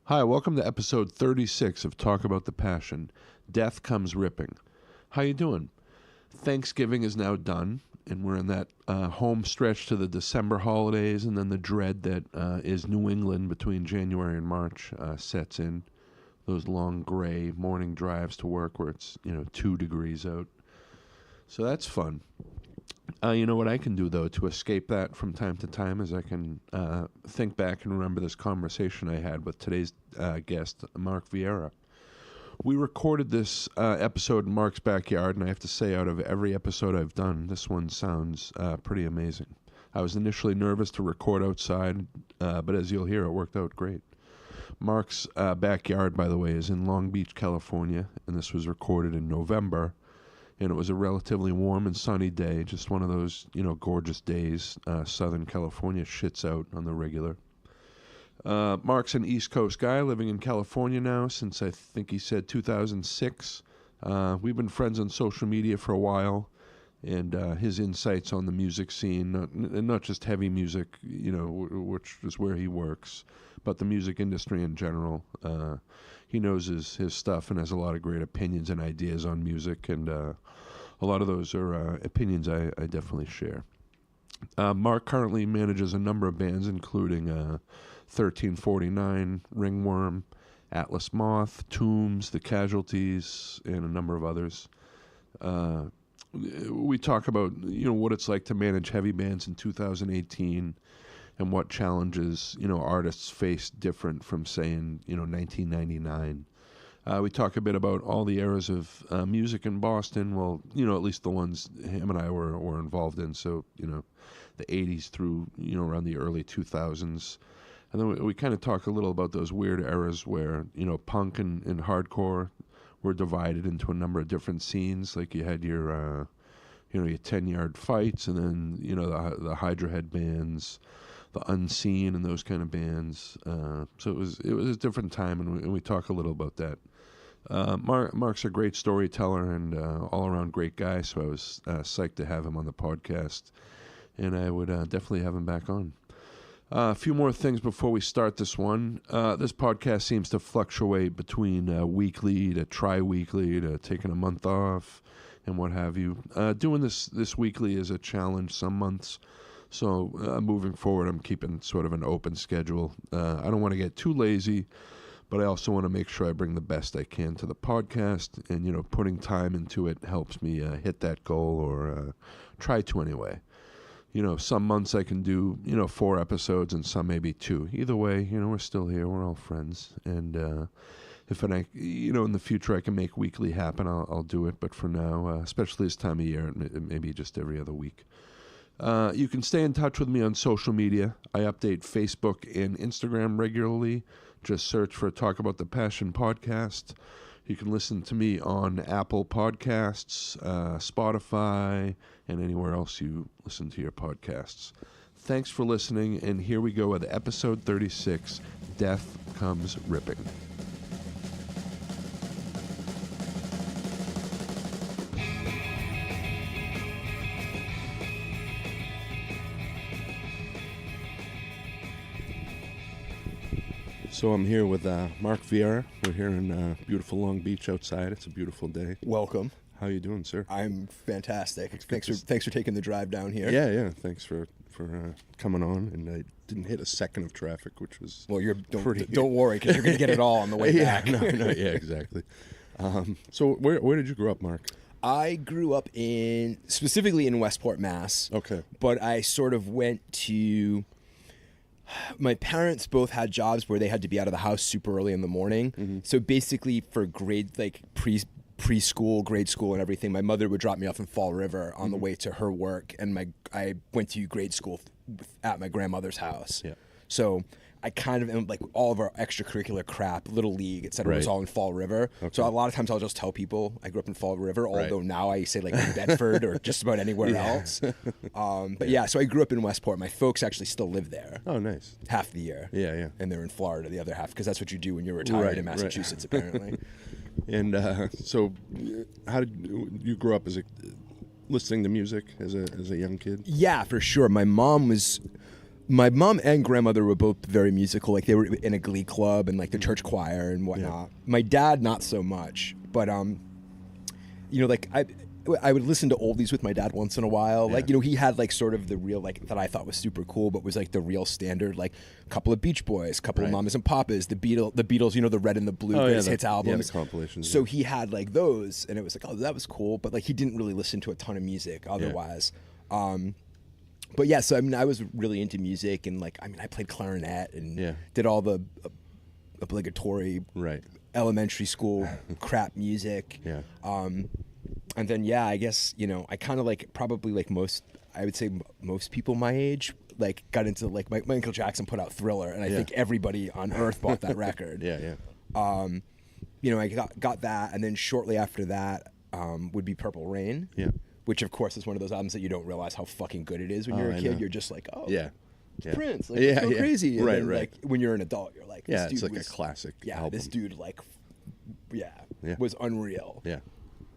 Hi, welcome to episode 36 of Talk About the Passion. Death Comes Ripping. How you doing? Thanksgiving is now done, and we're in that home stretch to the December holidays, and then the dread that is New England between January and March sets in. Those long gray morning drives to work where it's 2 degrees out. So that's fun. You know what I can do, though, to escape that from time to time is I can think back and remember this conversation I had with today's guest, Mark Vieira. We recorded this episode in Mark's backyard, and I have to say, out of every episode I've done, this one sounds pretty amazing. I was initially nervous to record outside, but as you'll hear, it worked out great. Mark's backyard, by the way, is in Long Beach, California, and this was recorded in November. And it was a relatively warm and sunny day, just one of those, gorgeous days. Southern California shits out on the regular. Mark's an East Coast guy living in California now since I think he said 2006. We've been friends on social media for a while, and his insights on the music scene, not just heavy music, which is where he works, but the music industry in general. He knows his stuff and has a lot of great opinions and ideas on music, and a lot of those are opinions I definitely share. Mark currently manages a number of bands, including 1349, Ringworm, Atlas Moth, Tombs, The Casualties, and a number of others. We talk about what it's like to manage heavy bands in 2018 and what challenges artists face different from, say, in 1999. We talk a bit about all the eras of music in Boston. Well, at least the ones him and I were involved in. So the 80s through around the early 2000s, and then we kind of talk a little about those weird eras where punk and hardcore were divided into a number of different scenes. Like you had your your 10-yard fights, and then the Hydra Head bands, the Unseen, and those kind of bands. So it was a different time, and we talk a little about that. Mark's a great storyteller and all around great guy. So I was psyched to have him on the podcast, and I would definitely have him back on. A few more things before we start this one. This podcast seems to fluctuate between weekly to tri-weekly to taking a month off and what have you. Doing this weekly is a challenge some months. So moving forward, I'm keeping sort of an open schedule. I don't want to get too lazy, but I also want to make sure I bring the best I can to the podcast. And, putting time into it helps me hit that goal, or try to anyway. Some months I can do, 4 episodes, and some maybe 2. Either way, we're still here. We're all friends. And if in the future I can make weekly happen, I'll do it. But for now, especially this time of year, it may be just every other week. You can stay in touch with me on social media. I update Facebook and Instagram regularly. Just search for Talk About the Passion podcast. You can listen to me on Apple Podcasts, Spotify, and anywhere else you listen to your podcasts. Thanks for listening, and here we go with episode 36, Death Comes Ripping. So I'm here with Mark Vieira. We're here in beautiful Long Beach outside. It's a beautiful day. Welcome. How you doing, sir? I'm fantastic. Thanks for taking the drive down here. Yeah. Thanks for coming on. And I didn't hit a second of traffic, which was don't worry, because you're gonna get it all on the way back. No, yeah, exactly. So where did you grow up, Mark? I grew up specifically in Westport, Mass. Okay. But I sort of went to. My parents both had jobs where they had to be out of the house super early in the morning. Mm-hmm. So basically for preschool, grade school, and everything, my mother would drop me off in Fall River on the way to her work, and I went to grade school at my grandmother's house. Yeah. So I kind of, like, all of our extracurricular crap, Little League, et cetera, was all in Fall River. Okay. So a lot of times I'll just tell people I grew up in Fall River, although now I say, like, New Bedford or just about anywhere else. But so I grew up in Westport. My folks actually still live there. Oh, nice. Half the year. Yeah. And they're in Florida the other half, because that's what you do when you're retired in Massachusetts, apparently. And so how did you grow up listening to music as a young kid? Yeah, for sure. My mom was my mom and grandmother were both very musical. Like they were in a glee club and like the church choir and whatnot. My dad, not so much, but like I would listen to oldies with my dad once in a while. Like, he had like sort of the real, like that I thought was super cool, but was like the real standard, like a couple of Beach Boys, a couple of Mamas and Papas, the Beatles, the Red and the Blue greatest hits albums. The compilations. So he had like those, and it was like, oh, that was cool. But like he didn't really listen to a ton of music otherwise. But yeah, so I mean, I was really into music, and like, I mean, I played clarinet and did all the obligatory elementary school crap music. And then, I guess, I kind of like probably like I would say most people my age, like got into like Michael Jackson put out Thriller, and I think everybody on earth bought that record. I got that, and then shortly after that would be Purple Rain. Which of course is one of those albums that you don't realize how fucking good it is when you're a kid. You're just like, oh, Prince, like, let's go crazy. And then, like when you're an adult, you're like, this dude it's like was, a classic album. This dude like, was unreal.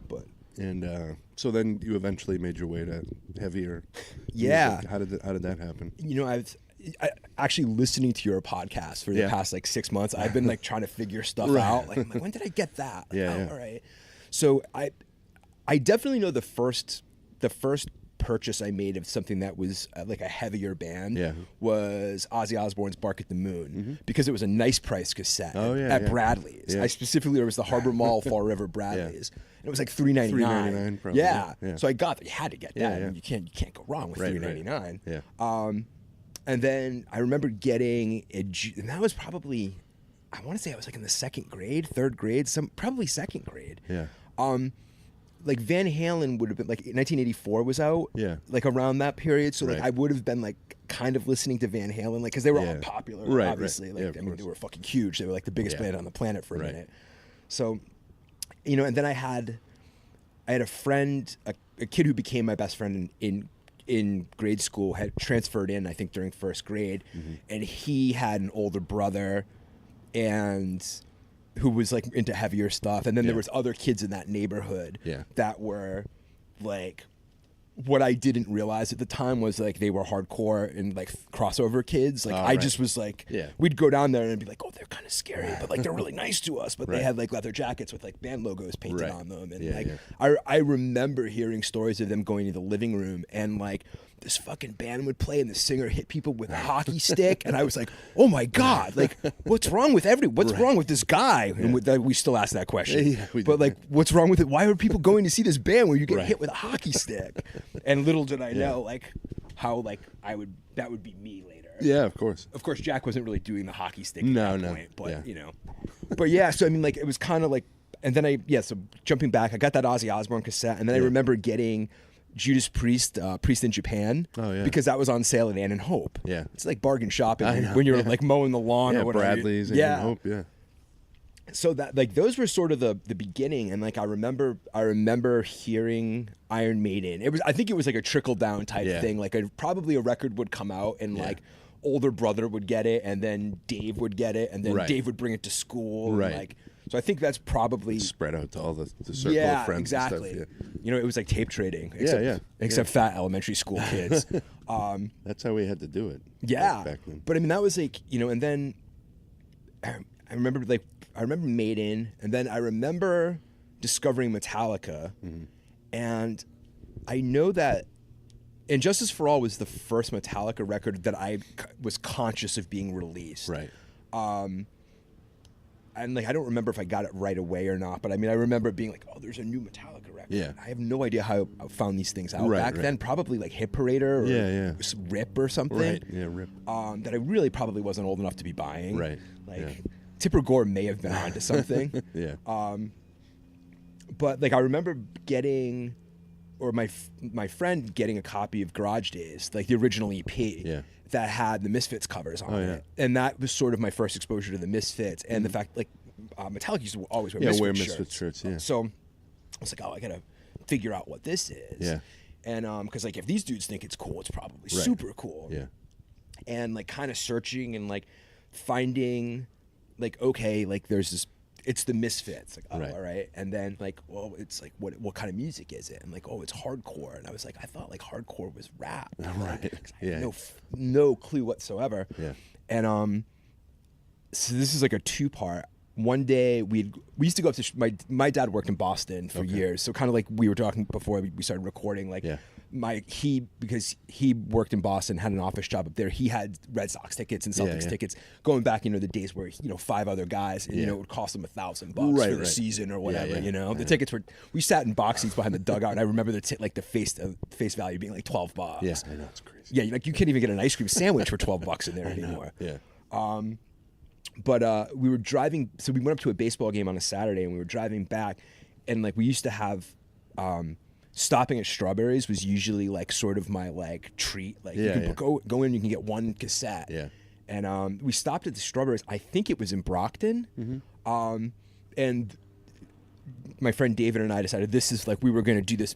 But and so then you eventually made your way to heavier. music. How did that happen? I actually listening to your podcast for the past like 6 months. I've been like trying to figure stuff out. Like, when did I get that? Like, all right. So I definitely know the first purchase I made of something that was like a heavier band was Ozzy Osbourne's Bark at the Moon, because it was a nice price cassette at Bradley's. I specifically, it was the Harbor Mall Fall River Bradley's. And it was like $3.99. Probably. So I got that. You had to get that. I mean, you can't go wrong with $3.99. And then I remember getting and that was probably, I want to say I was like in the third grade, probably second grade. Like Van Halen would have been like 1984 was out, like around that period. So like I would have been like kind of listening to Van Halen, like because they were all popular, obviously. Like I mean, they were fucking huge. They were like the biggest band on the planet for a minute. So, and then I had a friend, a kid who became my best friend in grade school, had transferred in, I think during first grade, and he had an older brother, and who was like into heavier stuff, and then there was other kids in that neighborhood that were like, what I didn't realize at the time was like they were hardcore and like crossover kids. Like I just was like, we'd go down there and be like, oh, they're kind of scary, but like they're really nice to us. But they had like leather jackets with like band logos painted on them, and I remember hearing stories of them going to the living room and like this fucking band would play and the singer hit people with a hockey stick, and I was like, oh my god, like what's wrong with wrong with this guy? And we still ask that question, but like what's wrong with it? Why are people going to see this band where you get hit with a hockey stick? And little did I know like how like that would be me later. Of course Jack wasn't really doing the hockey stick at that point, but but so I mean like it was kind of like, and then so jumping back, I got that Ozzy Osbourne cassette, and then I remember getting Judas Priest, Priest in Japan, because that was on sale at Ann and Hope. It's like bargain shopping when you're like mowing the lawn or whatever. Bradley's, Ann and Hope, So that like those were sort of the beginning, and like I remember hearing Iron Maiden. I think it was like a trickle down type thing. Like probably a record would come out, and like older brother would get it, and then Dave would get it, and then Dave would bring it to school. And like, so I think that's probably spread out to all the circle of friends. Exactly. And stuff, it was like tape trading. Except fat elementary school kids. That's how we had to do it. Back then. But I mean, that was like, and then I remember Maiden, and then I remember discovering Metallica, and I know that Injustice for All was the first Metallica record that I was conscious of being released. And like I don't remember if I got it right away or not, but I mean I remember being like, oh, there's a new Metallica record. I have no idea how I found these things out back then. Probably like Hit Parader or Rip or something. Rip. That I really probably wasn't old enough to be buying. Tipper Gore may have been onto something. But like I remember getting, or my friend getting a copy of Garage Days, like the original EP. That had the Misfits covers on it, and that was sort of my first exposure to the Misfits, and the fact like Metallica used to always wear Misfits shirts. So I was like, oh, I gotta figure out what this is. And because like if these dudes think it's cool, it's probably super cool. And like kind of searching and like finding like, okay, like there's this it's the Misfits. Like, oh, Right. all right. And then like, well, it's like, what kind of music is it? And like, oh, it's hardcore. And I was like, I thought like hardcore was rap. Right. I had no clue whatsoever. Yeah. And so this is like a 2-part. One day we used to go up to my dad worked in Boston for years, so kind of like we were talking before we started recording. Like because he worked in Boston, had an office job up there. He had Red Sox tickets and Celtics tickets going back, the days where 5 other guys, and it would cost them $1,000 for the season or whatever. The tickets were. We sat in box seats behind the dugout, and I remember the face value being like $12. Yeah, I know, it's crazy. Yeah, like you can't even get an ice cream sandwich for $12 in there anymore. Yeah. But we were driving, so we went up to a baseball game on a Saturday, and we were driving back, and like we used to have stopping at Strawberries was usually like sort of my like treat. Like you could go in, you can get one cassette. Yeah. And we stopped at the Strawberries. I think it was in Brockton. Mm-hmm. And my friend David and I decided this is like we were going to do this.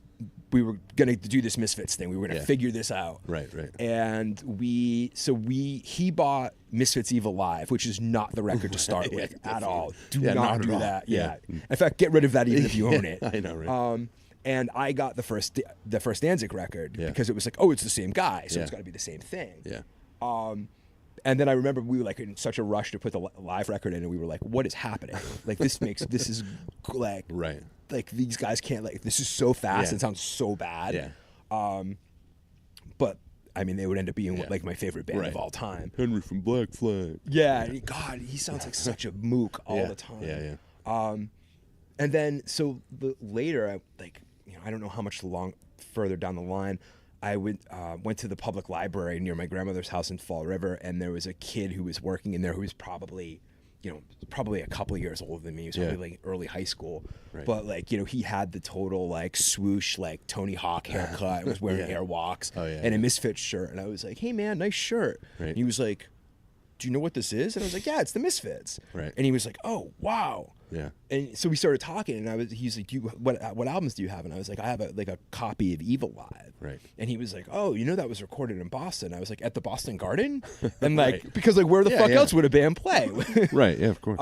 We were going to do this Misfits thing. We were going to figure this out. Right. And he bought Misfits Evil Live, which is not the record to start with at all. Do not do that. Yeah. In fact, get rid of that even if you own it. I know, right? And I got the first Danzig record because it was like, oh, it's the same guy, so it's got to be the same thing. Yeah. And then I remember we were like in such a rush to put the live record in, and we were like, what is happening? Like this is like right. Like these guys can't like this is so fast and sounds so bad. Yeah. But I mean, they would end up being like my favorite band of all time. Henry from Black Flag. Yeah. God, he sounds like such a mook all the time. Yeah. And then so later, I don't know how much further down the line, I went to the public library near my grandmother's house in Fall River, and there was a kid who was working in there who was probably a couple of years older than me. He was probably like early high school. Right. But like, he had the total like swoosh, like Tony Hawk haircut, and was wearing Airwalks and a Misfits shirt. And I was like, hey man, nice shirt. Right. And he was like, do you know what this is? And I was like, yeah, it's the Misfits. Right. And he was like, oh, wow. Yeah. And so we started talking, and he's like, what albums do you have? And I was like, I have a copy of Evil Live. Right. And he was like, oh, that was recorded in Boston. I was like, at the Boston Garden? And like, because like where the fuck else would a band play? Right. Yeah, of course.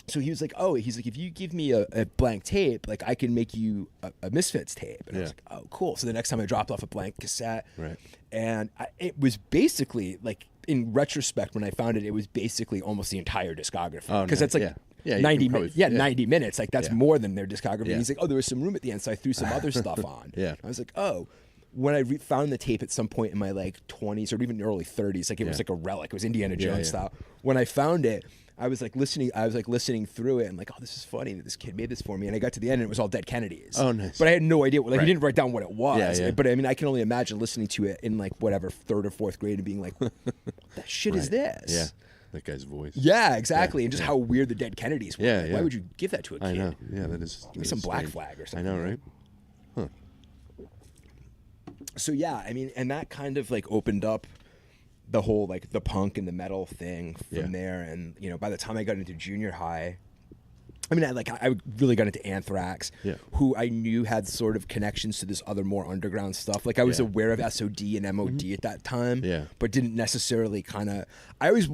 So he was like, if you give me a blank tape, like I can make you a Misfits tape. And I was like, oh, cool. So the next time I dropped off a blank cassette. Right. And it was basically like, in retrospect, when I found it, it was basically almost the entire discography. Because that's like 90 minutes. Like that's more than their discography. Yeah. He's like, oh, there was some room at the end, so I threw some other stuff on. Yeah. I was like, oh. When I found the tape at some point in my like 20s or even early 30s, like it was like a relic. It was Indiana Jones style. When I found it, I was like listening through it and like, oh, this is funny that this kid made this for me. And I got to the end and it was all Dead Kennedys. Oh, nice. But I had no idea. Like he didn't write down what it was. Yeah. But I mean, I can only imagine listening to it in like whatever 3rd or 4th grade and being like, that shit is this. Yeah. That guy's voice. Yeah, exactly. Yeah. And just how weird the Dead Kennedys were. Like, why would you give that to a kid? I know. Yeah, that is. Give me some Black Flag or something. I know, right? Huh. So yeah, I mean, and that kind of like opened up the whole like the punk and the metal thing from there. And by the time I got into junior high, I mean, I really got into Anthrax, who I knew had sort of connections to this other more underground stuff. Like I was aware of SOD and MOD at that time, but didn't necessarily kind of. I always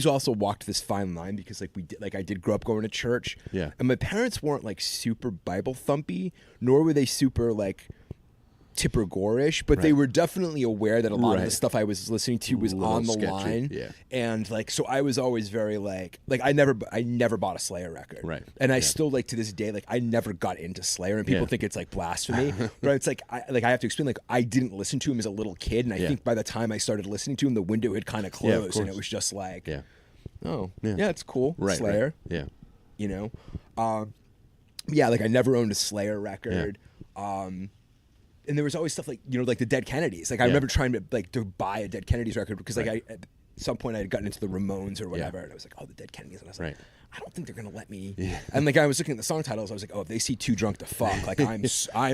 also walked this fine line because I did grow up going to church, and my parents weren't like super Bible thumpy, nor were they super like Tipper Gore-ish, but they were definitely aware that a lot of the stuff I was listening to was on the line. Yeah. And like, so I was always very like I never bought a Slayer record. Right. And I still like to this day, like I never got into Slayer, and people think it's like blasphemy, but it's like, I have to explain, like I didn't listen to him as a little kid. And I think by the time I started listening to him, the window had kind of closed, and it was just like, oh yeah, it's cool. Slayer. Right. Yeah. Like I never owned a Slayer record. And there was always stuff like, like the Dead Kennedys. Like I remember trying to buy a Dead Kennedys record because like at some point I had gotten into the Ramones or whatever, and I was like, oh, the Dead Kennedys, and I was like, I don't think they're gonna let me. Yeah. And like I was looking at the song titles, I was like, oh, if they see Too Drunk to Fuck, like I'm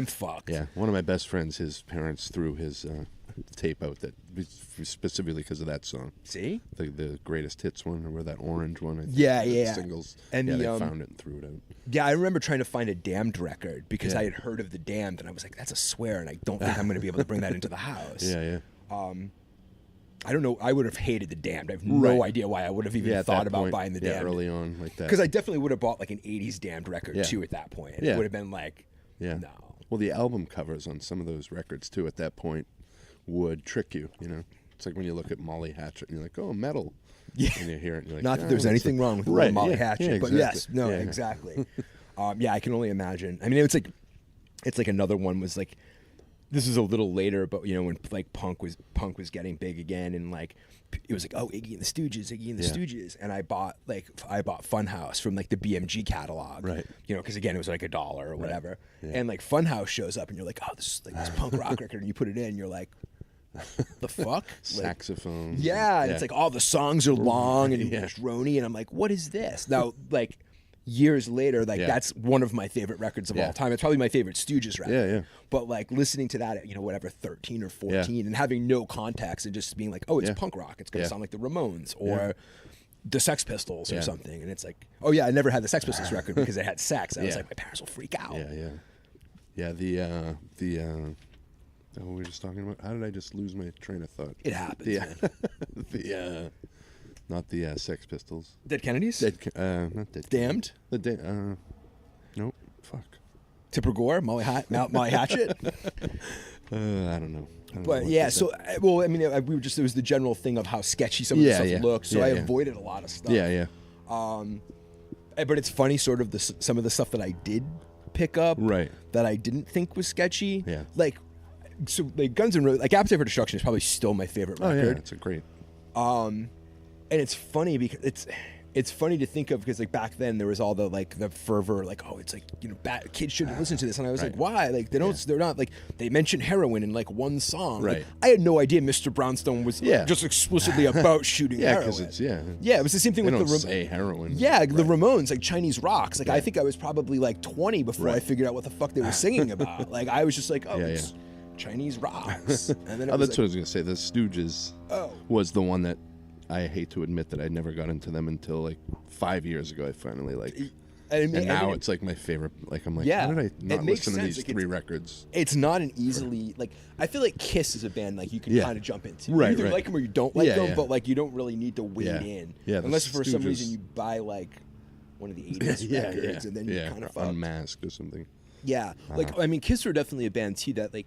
fucked. Yeah, one of my best friends, his parents threw his tape out that specifically because of that song. See, the greatest hits one, or that orange one. I think, singles. And they found it and threw it out. Yeah, I remember trying to find a Damned record because I had heard of the Damned, and I was like, that's a swear, and I don't think I'm going to be able to bring that into the house. I don't know. I would have hated the Damned. I have no idea why I would have even thought about buying the Damned early on like that. Because I definitely would have bought like an '80s Damned record too at that point. It would have been like, no. Well, the album covers on some of those records too at that point would trick you. You know, it's like when you look at Molly Hatchet and you're like, oh, metal. Yeah. And you hear it and you're like, not that there's anything wrong with Molly Hatchet, but yes, no, exactly. I can only imagine. I mean, it's like another one was like. This is a little later, but you know when like punk was getting big again, and like it was like, oh, Iggy and the Stooges, and I bought Funhouse from like the BMG catalog, right? You know, because again it was like $1 or whatever, and like Funhouse shows up, and you're like, oh, this is like this punk rock record, and you put it in, and you're like, the fuck, saxophone, and it's like all the songs are long and drony, and I'm like, what is this now? Like years later, like that's one of my favorite records of all time. It's probably my favorite Stooges record. But like listening to that at, you know, whatever, 13 or 14 and having no context and just being like, oh, it's punk rock. It's going to sound like the Ramones or the Sex Pistols or something. And it's like, oh yeah, I never had the Sex Pistols record because it had sex. I was like, my parents will freak out. We were just talking about, how did I just lose my train of thought? It happens, man. Not the Sex Pistols. Dead Kennedys? Not Dead. Damned? Nope. Fuck. Tipper Gore? Molly Hatchet? I don't know. But yeah, so well, I mean, we were just, it was the general thing of how sketchy some of the stuff looked. So I avoided a lot of stuff. But it's funny, sort of some of the stuff that I did pick up, that I didn't think was sketchy. Like, so like Guns N' Roses, like Appetite for Destruction is probably still my favorite record. Yeah, it's a great. And it's funny because it's funny to think of because like back then there was all the like the fervor, like, oh, it's like, you know, kids shouldn't listen to this, and I was like, why? Like they don't, they're not, like, they mention heroin in like one song. Like, I had no idea Mr. Brownstone was just explicitly about shooting heroin. Because it's it was the same thing with the say heroin. The Ramones, like Chinese rocks. Like I think I was probably like 20 before I figured out what the fuck they were singing about. Like I was just like, oh, it's Chinese rocks. And then that's what I was gonna say. The Stooges was the one that. I hate to admit that I never got into them until like 5 years ago. I finally and now it's like my favorite. Like I'm like, how did I not listen to these three records? It's not an easily like. I feel like Kiss is a band like you can kind of jump into. You either like them or you don't like them, but like you don't really need to wade in. Unless for some reason you buy like one of the 80s records and then you kind of Unmask or something. Like I mean, Kiss were definitely a band too that like.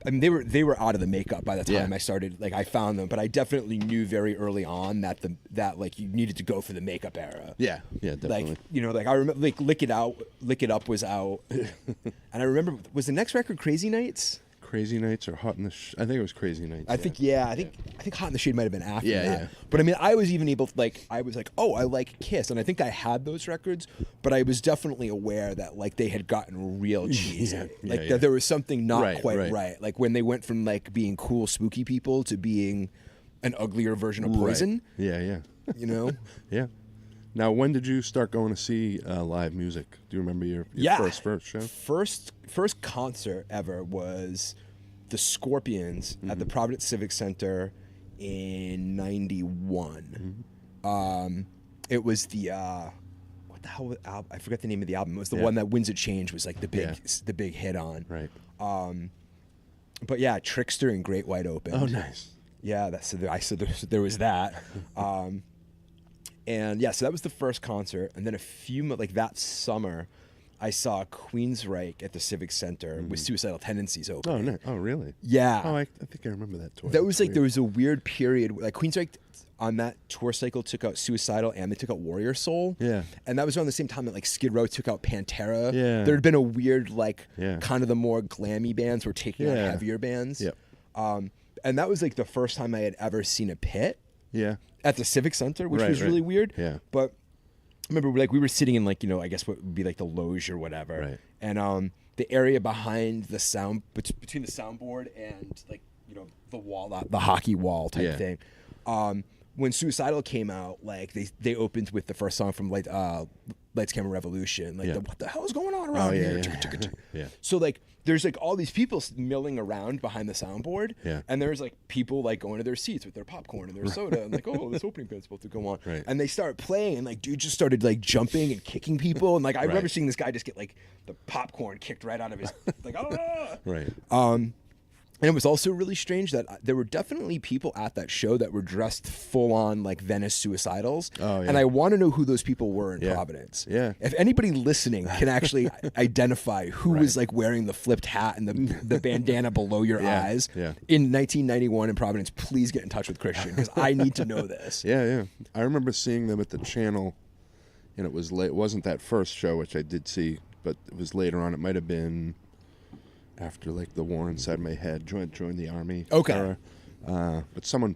I mean, they were out of the makeup by the time I started. Like, I found them, but I definitely knew very early on that like you needed to go for the makeup era. Yeah, definitely. Like, you know, like I remember, like Lick It Up was out, and I remember, was the next record Crazy Nights? Crazy Nights or Hot in the I think it was Crazy Nights. I think Hot in the Shade might have been after that. But I mean, I was even able to I was like, oh, I like Kiss, and I think I had those records, but I was definitely aware that like they had gotten real cheesy. That there was something not quite right. Like when they went from like being cool spooky people to being an uglier version of Poison. You know? Now, when did you start going to see live music? Do you remember your first show? First concert ever was the Scorpions at the Providence Civic Center in '91. It was the what the hell was album? I forget the name of the album. It was the one that Winds of Change was like the big hit on. But yeah, Trickster and Great Wide Open. Oh, nice. Yeah, there was that. And so that was the first concert, and then a few like that summer, I saw Queensryche at the Civic Center with Suicidal Tendencies open. Oh, no. Oh, really? Yeah. Oh, I think I remember that tour. That was like there was a weird period like Queensryche on that tour cycle took out Suicidal and they took out Warrior Soul. And that was around the same time that like Skid Row took out Pantera. There had been a weird like kind of the more glammy bands were taking out heavier bands. And that was like the first time I had ever seen a pit. At the Civic Center, which was really weird. But I remember like we were sitting in like, you know, I guess what would be like the loge or whatever. And the area behind the sound, between the soundboard and like, you know, the wall, the hockey wall type thing. When Suicidal came out, like they opened with the first song from like Lights Camera Revolution. Like what the hell is going on around here? So like there's like all these people milling around behind the soundboard, and there's like people like going to their seats with their popcorn and their soda, and like, oh, this opening band's supposed to go on, and they start playing, and like dude just started like jumping and kicking people, and like I remember seeing this guy just get like the popcorn kicked right out of his like And it was also really strange that there were definitely people at that show that were dressed full on like Venice suicidals. Oh, yeah. And I want to know who those people were in Providence. Yeah. If anybody listening can actually identify who was like wearing the flipped hat and the bandana below your eyes in 1991 in Providence, please get in touch with Christian because I need to know this. Yeah. I remember seeing them at the Channel, and it was late. It wasn't that first show, which I did see, but it was later on. It might have been after like the war inside my head, joined the army. Okay. But someone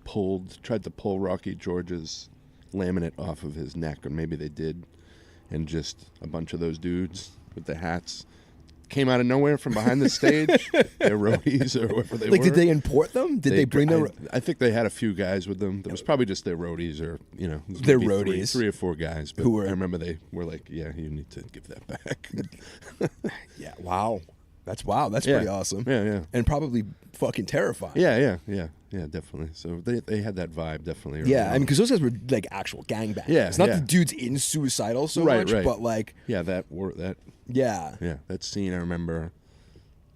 tried to pull Rocky George's laminate off of his neck, or maybe they did, and just a bunch of those dudes with the hats came out of nowhere from behind the stage. Their roadies or whoever they were. Like, did they import them? Did they bring their... I think they had a few guys with them. It was probably just their roadies, or their roadies. Three or four guys. But I remember they were like, "Yeah, you need to give that back." Yeah. Wow. That's pretty awesome. Yeah. And probably fucking terrifying. Yeah, definitely. So they had that vibe, definitely. Yeah, I mean, because those guys were like actual gangbangers. Yeah, it's not the dudes in suicidal so much, but like that. Yeah, that scene. I remember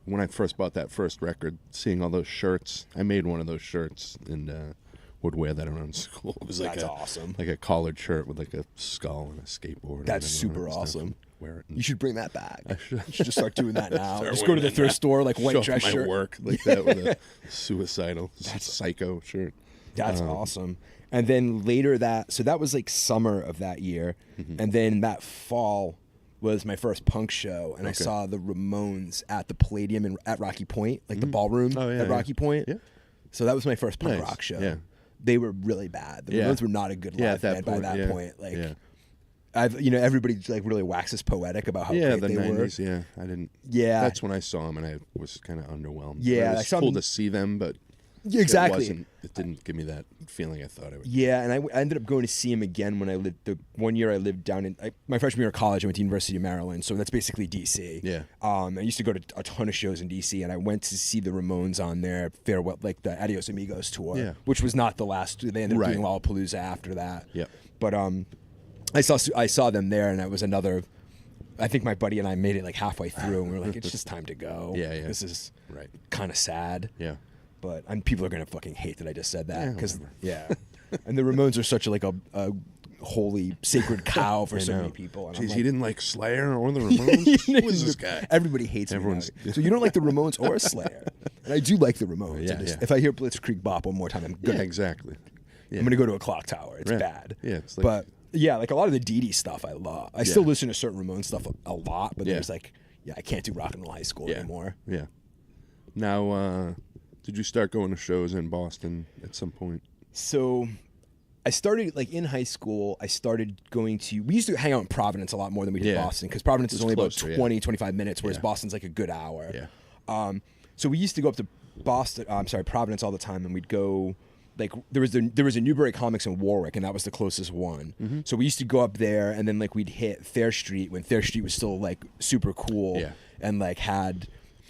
when I first bought that first record, seeing all those shirts. I made one of those shirts and would wear that around school. It was like that's awesome. Like a collared shirt with like a skull and a skateboard. That's super awesome. Wear it. You should bring that back. I should. You should just start doing that now. Just go to the thrift store, like white dress shirt. Work like that with a suicidal, psycho shirt. That's awesome. And then later so that was like summer of that year, and then that fall was my first punk show, and I saw the Ramones at the Palladium at Rocky Point, like the ballroom at Rocky Point. Yeah. So that was my first punk rock show. Yeah. They were really bad. The Ramones were not a good live band by that point. Like. Yeah. Everybody like really waxes poetic about how great the they 90s, were. Yeah, I didn't. Yeah, that's when I saw them, and I was kind of underwhelmed. Yeah, it was cool to see them, but exactly, it didn't give me that feeling I thought it would. Yeah, and I ended up going to see him again when I lived. The 1 year I lived down in my freshman year of college. I went to University of Maryland, so that's basically DC. Yeah. I used to go to a ton of shows in DC, and I went to see the Ramones on their farewell, like the Adios Amigos tour, which was not the last. They ended up doing Lollapalooza after that. Yeah. But I saw them there, and that was another. I think my buddy and I made it like halfway through, and we were like, "It's just time to go." Yeah. This is kind of sad. Yeah. But people are gonna fucking hate that I just said that because and the Ramones are such a holy sacred cow for so many people. And Jeez, he didn't like Slayer or the Ramones. Who is this guy? Everybody hates me. So you don't like the Ramones or Slayer, and I do like the Ramones. If I hear Blitzkrieg Bop one more time, I'm gonna exactly. I'm gonna go to a clock tower. It's bad. Yeah, it's like, but like a lot of the Dee Dee stuff I love. I still listen to certain Ramones stuff a lot, but there's I can't do rock and roll high school anymore. Yeah. Now, did you start going to shows in Boston at some point? So I started in high school. I started going to. We used to hang out in Providence a lot more than we did Boston because Providence is only about 20-25 minutes, whereas Boston's like a good hour. Yeah. So we used to go up to Providence all the time, and we'd go. Like there was a Newbury Comics in Warwick, and that was the closest one. Mm-hmm. So we used to go up there, and then we'd hit Thayer Street when Thayer Street was still super cool, and had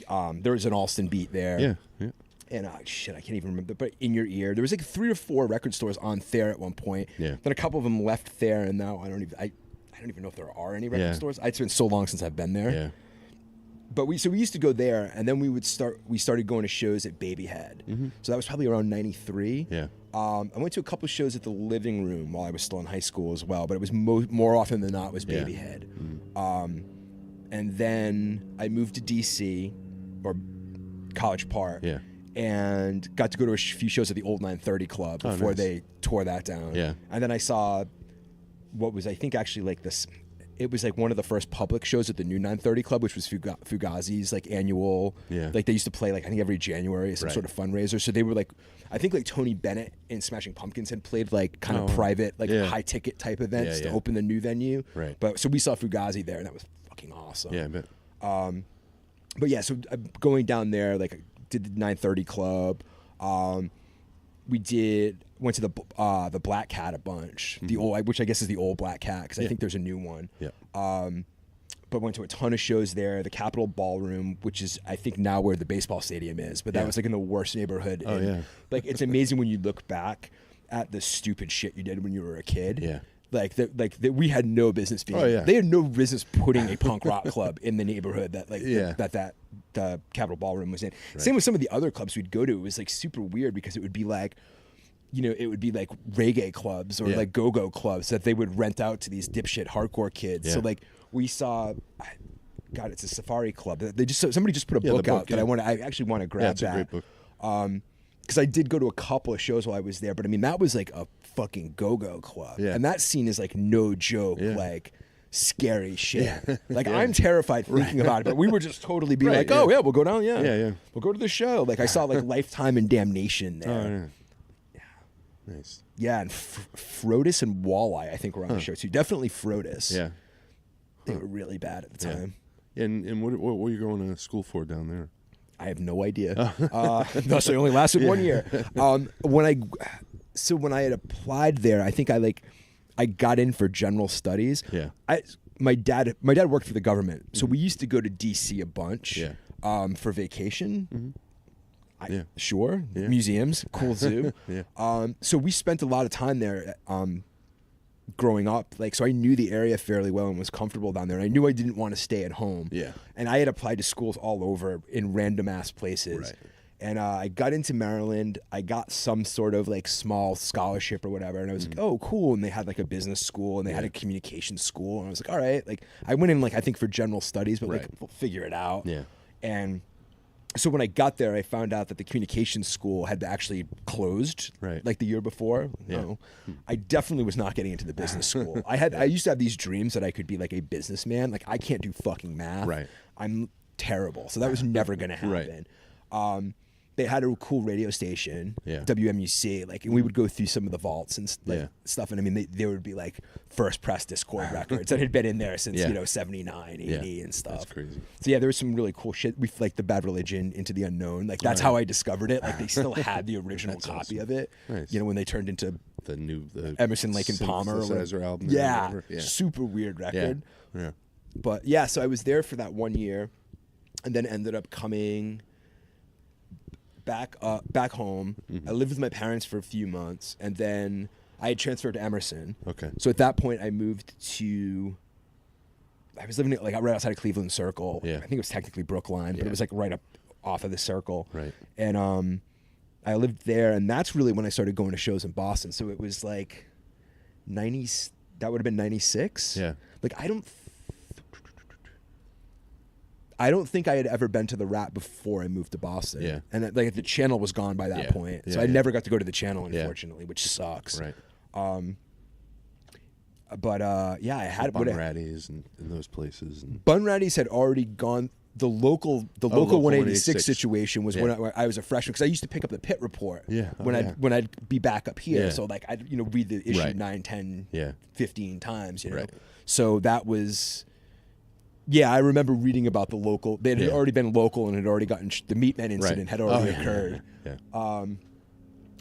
there was an Alston Beat there. Yeah. And I can't even remember. But In Your Ear, there was 3 or 4 record stores on Thayer at one point. Yeah. Then a couple of them left Thayer, and now I don't even know if there are any record stores. It's been so long since I've been there. Yeah. But we used to go there, and then we started going to shows at Babyhead. Mm-hmm. So that was probably around 93. Yeah. I went to a couple of shows at the Living Room while I was still in high school as well, but it was more often than not was Babyhead. Mm-hmm. And then I moved to DC or College Park. Yeah. And got to go to a few shows at the old 930 Club before they tore that down. Yeah. And then I saw what was, I think, actually this. It was one of the first public shows at the new 930 Club, which was Fugazi's annual. Yeah. They used to play I think every January some sort of fundraiser. So they were I think Tony Bennett and Smashing Pumpkins had played kind of private high ticket type events to open the new venue. Right. But so we saw Fugazi there, and that was fucking awesome. Yeah, I bet. But yeah, so going down there did the 930 Club. We went to the Black Cat a bunch, the old, which I guess is the old Black Cat because I think there's a new one. Yeah. But went to a ton of shows there. The Capitol Ballroom, which is I think now where the baseball stadium is, but that was in the worst neighborhood. Oh yeah. It's amazing when you look back at the stupid shit you did when you were a kid. Yeah. We had no business being. Oh, yeah. They had no business putting a punk rock club in the neighborhood that the Capitol Ballroom was in. Right. Same with some of the other clubs we'd go to. It was like super weird because it would be like, it would be like reggae clubs or like go-go clubs that they would rent out to these dipshit hardcore kids. Yeah. So like we saw, God, it's a safari club. Somebody just put a book out that I actually want to grab it's a great book. Because I did go to a couple of shows while I was there, but I mean that was like a fucking go-go club, and that scene is like no joke, like scary shit. Like I'm terrified thinking about it, but we were just totally being like, oh yeah, we'll go down, we'll go to the show. Like I saw like Lifetime and Damnation there. Oh, yeah. Nice. Yeah, and Frodis and Walleye, I think, were on the show too. Definitely Frodis. Yeah. They were really bad at the time. And what were you going to school for down there? I have no idea. Thus, I only lasted 1 year. When I had applied there, I think I got in for general studies. Yeah. My dad worked for the government, so we used to go to DC a bunch. Yeah. For vacation. Sure. Museums, cool zoo. So we spent a lot of time there growing up. So I knew the area fairly well and was comfortable down there. And I knew I didn't want to stay at home. Yeah. And I had applied to schools all over in random ass places. Right. And I got into Maryland. I got some sort of small scholarship or whatever. And I was like, oh, cool. And they had a business school and they had a communication school. And I was like, all right. I went in I think for general studies, but we'll figure it out. Yeah. And so when I got there, I found out that the communications school had actually closed the year before. Yeah. No, I definitely was not getting into the business school. I used to have these dreams that I could be a businessman. I can't do fucking math. Right. I'm terrible. So that was never going to happen. Right. They had a cool radio station, WMUC, and we would go through some of the vaults and stuff. And I mean, they would be first press Discord records that had been in there since 79, 80 and stuff. That's crazy. So there was some really cool shit. We the Bad Religion, Into the Unknown. That's how I discovered it. They still had the original copy of it. Nice. When they turned into the Emerson, Lake and Palmer album. Yeah, super weird record. Yeah. But so I was there for that 1 year, and then ended up coming back home. I lived with my parents for a few months, and then I had transferred to Emerson. Okay. So at that point, I moved to. I was living right outside of Cleveland Circle. Yeah. I think it was technically Brookline, but it was right up off of the Circle. Right. And I lived there, and that's really when I started going to shows in Boston. So it was 90s. That would have been 96. Yeah. I don't think I had ever been to the Rat before I moved to Boston. Yeah. And the channel was gone by that point. So I never got to go to the channel, unfortunately, which sucks. Right. But I had Bunratty's and those places. And Bunratty's had already gone. The local 186 situation was when I was a freshman, because I used to pick up the Pit Report when I'd be back up here. Yeah. So I'd read the issue 9, 10, 15 times. So that was. Yeah, I remember reading about the local. They had already been local and had already gotten the Meatman incident had already occurred. Yeah.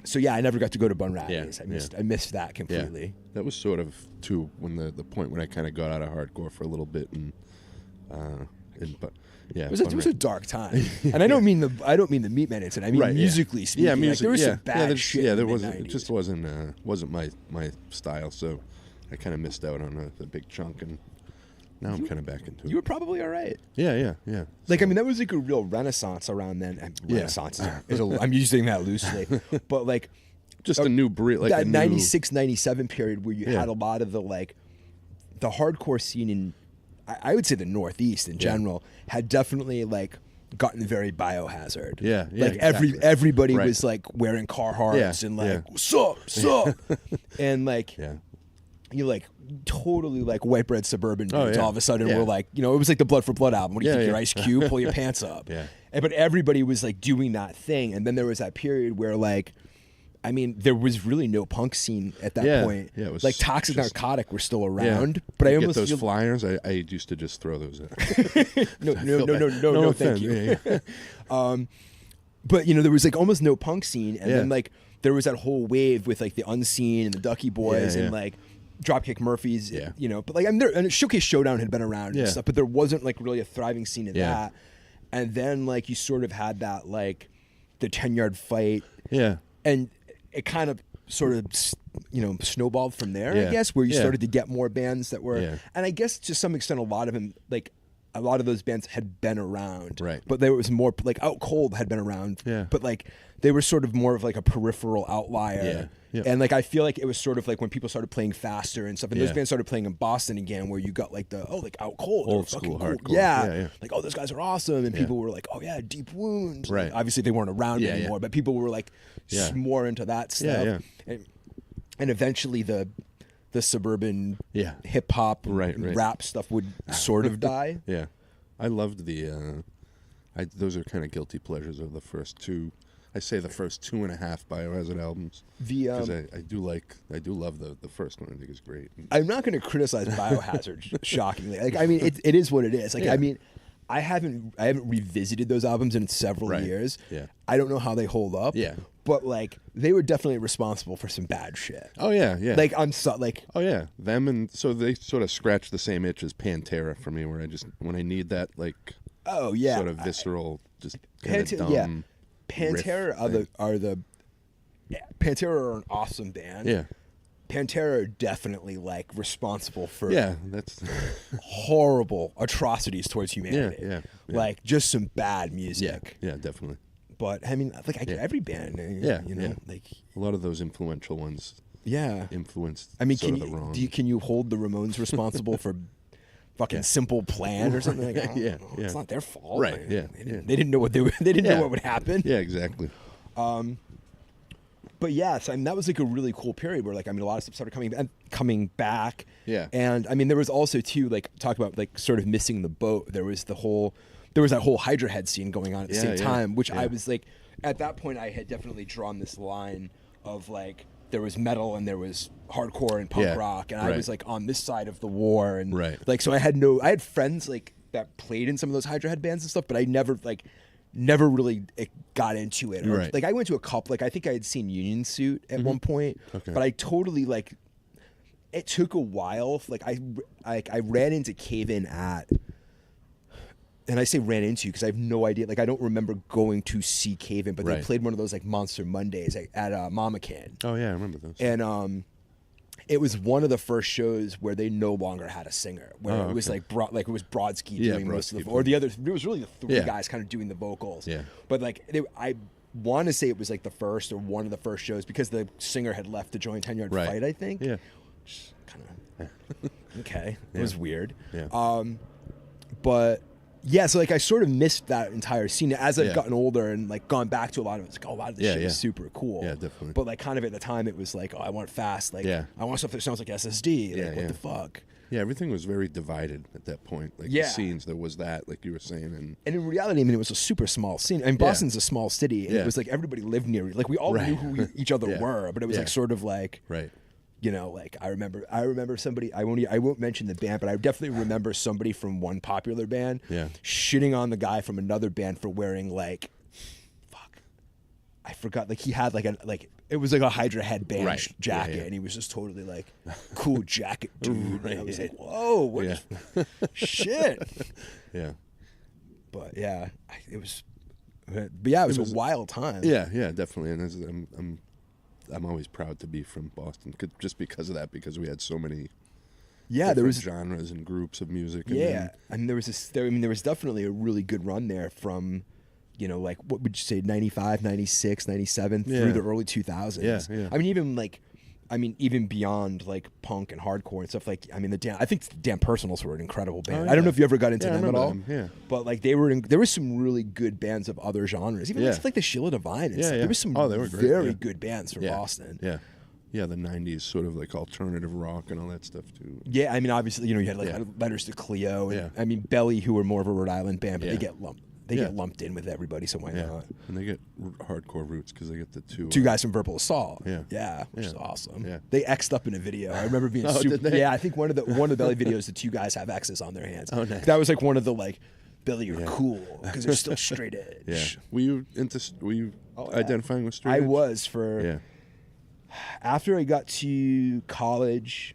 So I never got to go to Bunratty's. I missed that completely. Yeah. That was sort of too when the point when I kind of got out of hardcore for a little bit but yeah, it was a dark time, and I don't mean the Meatman incident. I mean musically speaking. Yeah, music. There was some bad shit. Yeah, there in wasn't. The 90s. It just wasn't my style. So I kind of missed out on the big chunk, and now I'm kind of back into it. You were probably all right. Yeah. I mean, that was a real renaissance around then. Renaissance I'm using that loosely, but just a new breed, that 96, 97 period where you had a lot of the hardcore scene in, I would say the Northeast in general, had definitely gotten very biohazard. Yeah. Exactly. Everybody was wearing Carhartts and sup, and you totally white bread suburban dudes all of a sudden were it was the Blood for Blood album. What do you think, your Ice Cube? Pull your pants up. But everybody was doing that thing, and then there was that period where I mean, there was really no punk scene at that point. Yeah, it was Toxic Narcotic were still around, but I almost get those flyers. I used to just throw those out. no, thank you. But there was like almost no punk scene, and then like there was that whole wave with like the Unseen and the Ducky Boys and like Dropkick Murphys, but like I'm there, and Showcase Showdown had been around and stuff, but there wasn't like really a thriving scene in that. And then like you sort of had that like the 10-yard fight, and it kind of sort of snowballed from there, I guess, where you started to get more bands that were, and I guess to some extent a lot of them like a lot of those bands had been around, right? But there was more like Out Cold had been around, yeah. But like they were sort of more of like a peripheral outlier, yeah. And like I feel like it was sort of like when people started playing faster and stuff, and those bands started playing in Boston again, where you got like the like Out Cold, old school hardcore, yeah, like oh those guys are awesome, and people were like oh yeah, Deep Wound, right? Like, obviously they weren't around anymore, but people were like more into that stuff, and eventually the suburban hip hop rap stuff would sort of die. Yeah, I loved those are kind of guilty pleasures of the first two. I say the first 2.5 Biohazard albums because I do love the first one. I think it's great. I'm not going to criticize Biohazard shockingly. Like I mean, it is what it is. Like I mean, I haven't revisited those albums in several years. Yeah, I don't know how they hold up. Yeah, but like they were definitely responsible for some bad shit. Oh yeah. Like oh yeah, them, and so they sort of scratch the same itch as Pantera for me, where I just when I need that like sort of visceral, just kind of dumb. Yeah. Pantera Pantera are an awesome band. Yeah. Pantera are definitely like responsible for that's horrible atrocities towards humanity. Yeah. Like just some bad music. Yeah, definitely. But I mean, like every band, you know, like a lot of those influential ones. Yeah, influenced. I mean, can can you hold the Ramones responsible for fucking Simple Plan or something? Like, it's not their fault, right? They didn't know what they didn't know what would happen. Yeah, exactly. But yeah, so I mean, that was like a really cool period where like I mean a lot of stuff started coming back. Yeah. And I mean there was also too like talk about like sort of missing the boat. There was that whole Hydra Head scene going on at the same time, which I was like at that point I had definitely drawn this line of like there was metal and there was hardcore and punk rock, and I was like on this side of the war, and like so I had friends like that played in some of those Hydra Head bands and stuff, but I never really got into it. Or, like I went to a couple, like I think I had seen Union Suit at one point, but I totally like it took a while. Like I ran into Cave In at, and I say ran into because I have no idea. Like I don't remember going to see Cave In, but they played one of those like Monster Mondays at Mama Can. Oh yeah, I remember those. And it was one of the first shows where they no longer had a singer, where it was like it was Brodsky doing most of the, or the other. It was really the three guys kind of doing the vocals. Yeah. But like I want to say it was like the first or one of the first shows because the singer had left to join 10 Yard Fight, I think. Yeah. Kind of okay. It was weird. Yeah. But yeah, so like I sort of missed that entire scene as I've gotten older and like gone back to a lot of it. It's like, oh, a lot of this shit is super cool. Yeah, definitely. But like kind of at the time it was like, oh, I want fast. Like I want stuff that sounds like SSD. Like what the fuck? Yeah, everything was very divided at that point. Like the scenes, there was that, like you were saying, and in reality, I mean, it was a super small scene. I mean, Boston's a small city, and it was like everybody lived near. Like we all knew who each other were, but it was like sort of like you know, like I remember somebody. I won't mention the band, but I definitely remember somebody from one popular band shitting on the guy from another band for wearing like, I forgot. Like he had it was like a Hydra Head band jacket, and he was just totally like, cool jacket, dude. And I was like, whoa, what shit? Yeah. But yeah, it was a wild time. Yeah, definitely. And I'm always proud to be from Boston, just because of that, because we had so many there was genres and groups of music. And there was definitely a really good run there from, you know, like what would you say, 95, 96, 97 through the early 2000s. Yeah. I mean, even beyond like punk and hardcore and stuff. Like, I mean, I think the Damn Personals were an incredible band. I don't know if you ever got into them at all. But like there were some really good bands of other genres. Even like the Sheila Divine and stuff. There was some very good bands from Boston. Yeah, the 90s sort of like alternative rock and all that stuff too. Yeah, I mean, obviously, you know, you had like Letters to Cleo. And, I mean, Belly, who were more of a Rhode Island band, but they get lumped. They get lumped in with everybody, so why not? And they get hardcore roots because they get the two guys from Verbal Assault. Which is awesome. They X'd up in a video. I remember being super. Did they? Yeah, I think one of the Belly videos, the two guys have X's on their hands. Oh, nice. That was like one of the like, Belly, you're cool because they're still straight edge. Yeah. Were you identifying with straight edge? I was for. After I got to college,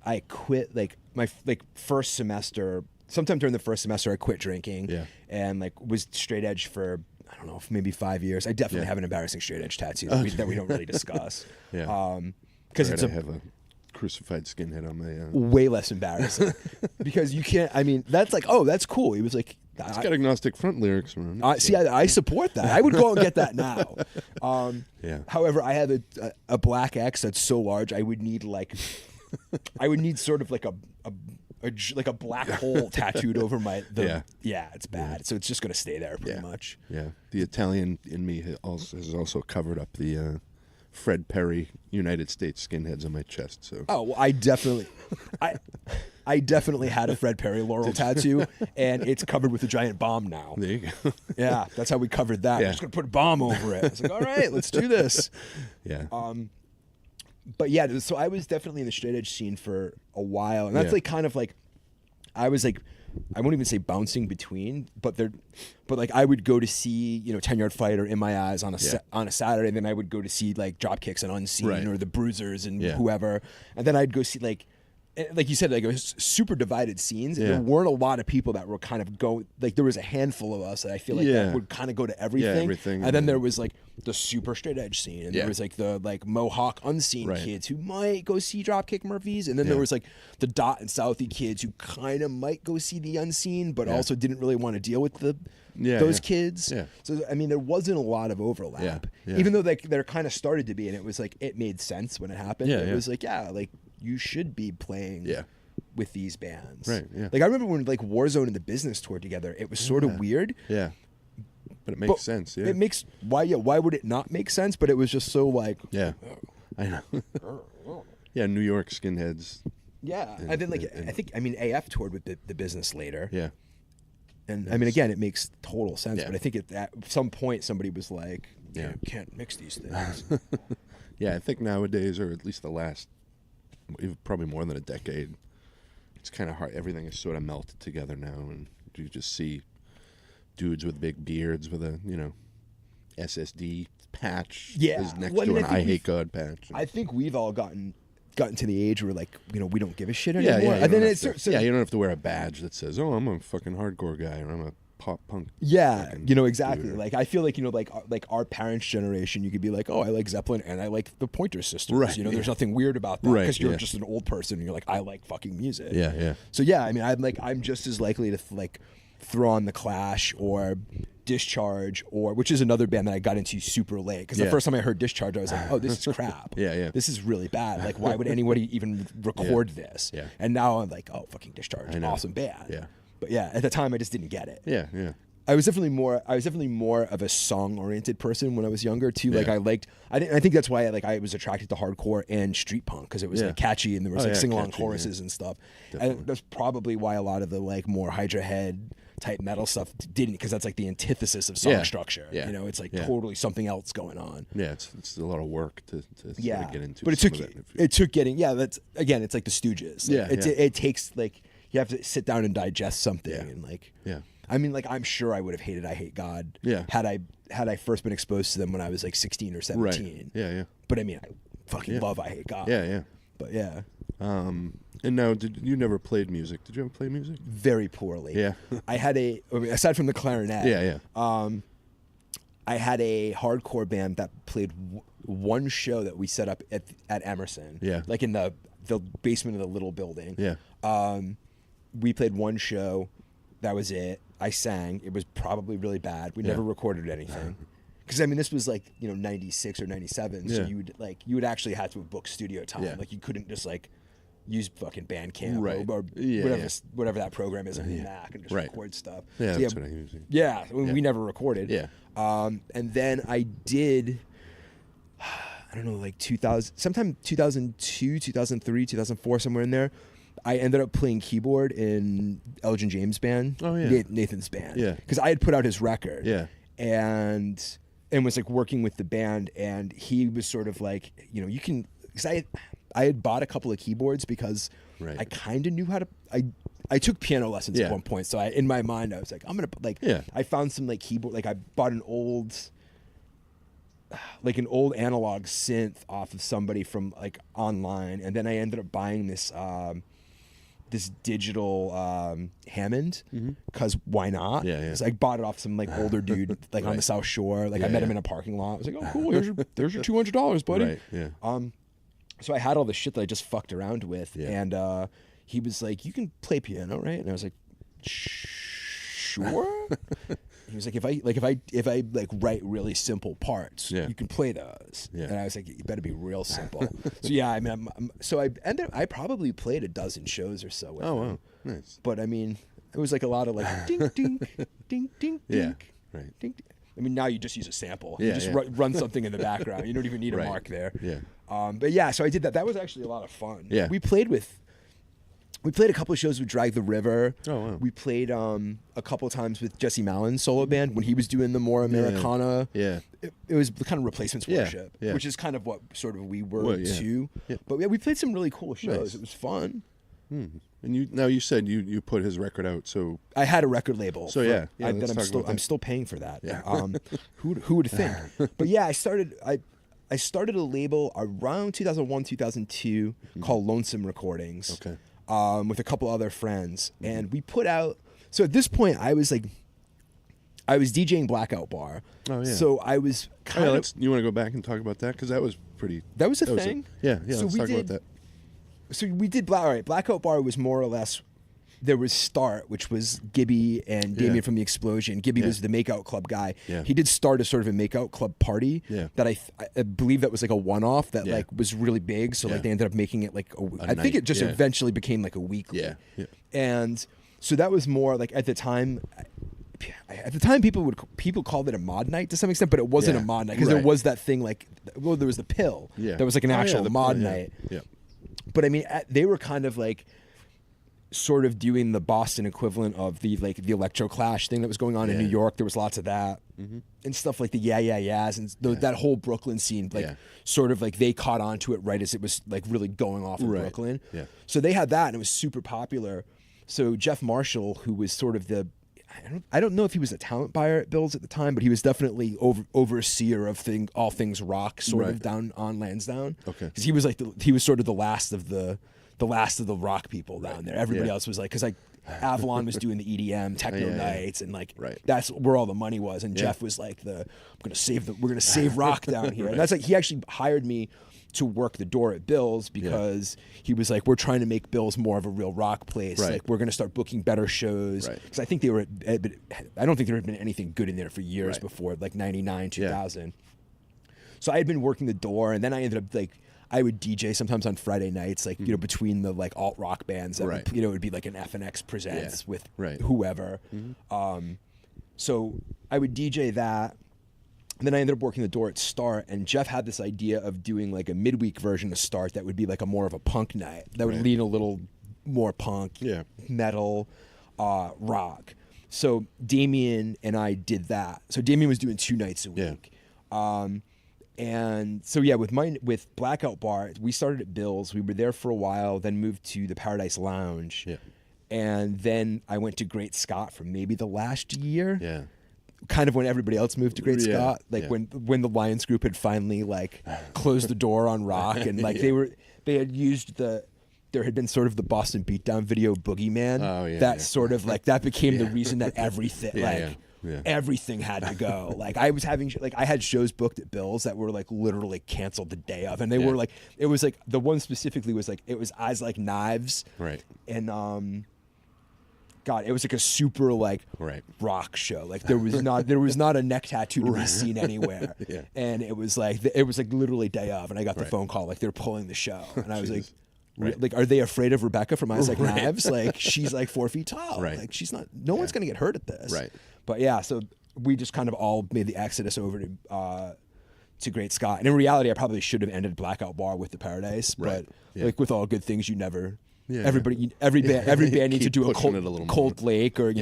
I quit like my first semester. Sometime during the first semester, I quit drinking and like was straight edge for, I don't know, maybe 5 years. I definitely have an embarrassing straight edge tattoo that we don't really discuss. Because it's I have a crucified skinhead on my. Way less embarrassing because you can't. I mean, that's like, oh, that's cool. He was like, it's got agnostic front lyrics around it. See, I support that. I would go and get that now. Yeah. However, I have a black X that's so large, I would need sort of like a black hole tattooed over my. Yeah, it's bad. So it's just gonna stay there pretty much. Yeah, the Italian in me has also covered up the Fred Perry United States skinheads on my chest. So. Oh, well, I definitely had a Fred Perry laurel tattoo, and it's covered with a giant bomb now. There you go. Yeah, that's how we covered that. Yeah. I'm just gonna put a bomb over it. I was like, all right, let's do this. Yeah. But yeah, so I was definitely in the straight edge scene for a while, and that's like kind of like I was like. I won't even say bouncing between, but like I would go to see 10-Yard Fight or In My Eyes on a Saturday, and then I would go to see like Dropkicks and Unseen or the Bruisers and whoever, and then I'd go see like you said, like it was super divided scenes. And there weren't a lot of people that were kind of like there was a handful of us that I feel like that would kind of go to everything. And then there was like the super straight edge scene, and there was like the like Mohawk Unseen kids who might go see Dropkick Murphys, and then there was like the Dot and Southie kids who kind of might go see the Unseen, but also didn't really want to deal with those kids. Yeah. So I mean, there wasn't a lot of overlap, even though like there kind of started to be, and it was like it made sense when it happened. It was like like you should be playing with these bands. Right, yeah. Like I remember when like Warzone and the Business toured together, it was sort of weird. Yeah. But it makes sense, yeah. It makes why would it not make sense? But it was just so like I know. Yeah, New York skinheads. Yeah. And then like I mean AF toured with the Business later. Yeah. And I mean again it makes total sense, but I think at some point somebody was like, you can't mix these things. Yeah, I think nowadays, or at least the last probably more than a decade, it's kind of hard. Everything is sort of melted together now, and you just see dudes with big beards with a SSD patch is next to an I Hate God patch. I think we've all gotten to the age where like we don't give a shit anymore. And then you don't have to wear a badge that says, "Oh, I'm a fucking hardcore guy," or "I'm a pop punk." Yeah, exactly. Dude. Like I feel like like our parents' generation, you could be like, "Oh, I like Zeppelin and I like the Pointer Sisters." Right. There's nothing weird about that because you're just an old person and you're like, "I like fucking music." Yeah, yeah. So yeah, I mean, I'm just as likely to like throw on the Clash or Discharge, which is another band that I got into super late because the first time I heard Discharge, I was like, "Oh, this is crap. Yeah. This is really bad. Like, why would anybody even record this?" Yeah. And now I'm like, "Oh, fucking Discharge, awesome band." Yeah. But yeah, at the time I just didn't get it. Yeah, yeah. I was definitely more of a song-oriented person when I was younger too. Like I think that's why I was attracted to hardcore and street punk because it was like catchy and there was like sing-along choruses and stuff. Definitely. And that's probably why a lot of the like more Hydra Head type metal stuff didn't, because that's like the antithesis of song structure. Yeah. It's like totally something else going on. Yeah, it's a lot of work to sort of get into. But it took getting that's again, it's like the Stooges. Like, it takes like you have to sit down and digest something and like I mean, like I'm sure I would have hated I Hate God had I first been exposed to them when I was like 16 or 17. Right. Yeah, yeah. But I mean, I fucking love I Hate God. Yeah, yeah. But yeah. And now, you never played music? Did you ever play music? Very poorly. Yeah. I had aside from the clarinet. Yeah, yeah. I had a hardcore band that played one show that we set up at Emerson. Yeah. Like in the basement of the little building. Yeah. We played one show. That was it. I sang. It was probably really bad. We never recorded anything. Because I mean, this was like 96 or 97. So you would actually have to book studio time. Yeah. Like you couldn't just like use fucking Bandcamp or whatever that program is on the Mac and just record stuff. Yeah, so that's what I use. Yeah, we never recorded. Yeah. And then I did, I don't know, like 2000, sometime 2002, 2003, 2004, somewhere in there. I ended up playing keyboard in Elgin James' band. Oh yeah, Nathan's band. Yeah, because I had put out his record. Yeah, and was like working with the band, and he was sort of like, you can, because I had bought a couple of keyboards because I kind of knew how to. I took piano lessons at one point, so in my mind I was like, I'm gonna I found some like keyboard, like I bought an old analog synth off of somebody from like online, and then I ended up buying this digital Hammond because why not? Yeah. I bought it off some like older dude like on the South Shore. Like I met him in a parking lot. I was like, oh cool, there's your $200, buddy. Right. Yeah. So I had all the shit that I just fucked around with, Yeah. and he was like, "You can play piano, right?" And I was like, "Sure." He was like, "If I write really simple parts, Yeah. you can play those." Yeah. And I was like, "You better be real simple." So yeah, I mean, I probably played a dozen shows or so with Oh, him. wow. Nice. But I mean, it was like a lot of like ding ding ding ding Yeah. ding. Right. Ding, ding. I mean, now you just use a sample. Yeah, You just yeah. run something in the background. You don't even need a Right. mark there. Yeah. But yeah, so I did that. That was actually a lot of fun. Yeah. We played a couple of shows with Drag the River. Oh, wow. We played a couple of times with Jesse Mallin's solo band when he was doing the more Americana. Yeah. It was the kind of replacements Yeah, worship, yeah. which is kind of what sort of we were Well, yeah. too. Yeah. But yeah, we played some really cool shows. Nice. It was fun. And you said you put his record out, so I had a record label. So, yeah, that let's talk about that. I'm still paying for that. Yeah. Who would think? But yeah, I started a label around 2001, 2002 called Lonesome Recordings. Okay. With a couple other friends, and we put out. So at this point, I was DJing Blackout Bar. Oh, yeah. So I was kind of. You want to go back and talk about that because that was pretty. That was a thing. Yeah. So Let's we talk did- about that. So we did Blackout Bar was more or less. There was Start, which was Gibby and Damien Yeah. from the Explosion. Gibby Yeah. was the makeout club guy. Yeah. He did start as sort of a makeout club party. Yeah. That I believe that was like a one-off that Yeah. like was really big. So Yeah. like they ended up making it like I think night. it just Yeah. eventually became like a weekly. Yeah. Yeah. And so that was more like at the time. People called it a mod night to some extent, but it wasn't Yeah. a mod night because there Right. was that thing like there was the pill. Yeah. There was like an Oh, yeah, actual the mod pill, yeah. night. Yeah. But I mean, they were kind of like sort of doing the Boston equivalent of the Electro Clash thing that was going on in Yeah. New York. There was lots of that and stuff like the Yeah Yeah Yeahs and that whole Brooklyn scene. Like Yeah. sort of like they caught on to it right as it was like really going off in Right. Brooklyn. Yeah. So they had that and it was super popular. So Jeff Marshall, who was sort of I don't know if he was a talent buyer at Bill's at the time, but he was definitely overseer of all things rock, sort Right. of down on Lansdowne. Okay. because he was like he was sort of the last of the rock people down there. Everybody Yeah. else was like, because like Avalon was doing the EDM techno Yeah, yeah. nights and like Right. that's where all the money was. And Yeah. Jeff was like we're gonna save rock down here. And that's like he actually hired me to work the door at Bill's because he was like, we're trying to make Bill's more of a real rock place. Right. Like we're going to start booking better shows. Right. Because I think I don't think there had been anything good in there for years Right. before, like 99, 2000. So I had been working the door and then I ended up like, I would DJ sometimes on Friday nights, like, between the like alt rock bands that Right. would, it would be like an FNX Presents Yeah. with Right. whoever. So I would DJ that. And then I ended up working the door at Start, and Jeff had this idea of doing like a midweek version of Start that would be like a more of a punk night that would Right. lean a little more punk, Yeah. metal, rock. So Damien and I did that. So Damien was doing 2 nights a Yeah. week. And so yeah, with Blackout Bar, we started at Bill's. We were there for a while, then moved to the Paradise Lounge. Yeah. And then I went to Great Scott for maybe the last year. Yeah. Kind of when everybody else moved to Great Yeah, Scott, like yeah. when the Lions group had finally like closed the door on rock and like they had used there had been sort of the Boston Beatdown video Boogeyman. Oh, yeah, that yeah. sort of like that became the reason that everything Yeah. everything had to go. Like I was having I had shows booked at Bill's that were like literally canceled the day of, and they were like it was like the one specifically was like it was Eyes Like Knives, Right. and God, it was like a super like Right. rock show. Like there was not a neck tattoo to be seen anywhere. Yeah. And it was like literally day of, and I got the phone call like they're pulling the show, and I was like, Right. like, are they afraid of Rebecca from Eyes Like Knives? Like she's like 4 feet tall. Right. Like she's not. No one's gonna get hurt at this. Right. But yeah, so we just kind of all made the exodus over to Great Scott. And in reality, I probably should have ended Blackout Bar with the Paradise, but Right. Yeah. like with all good things, you never. Yeah. Every band needs to Keep do a pushing it a little Cold more. Lake or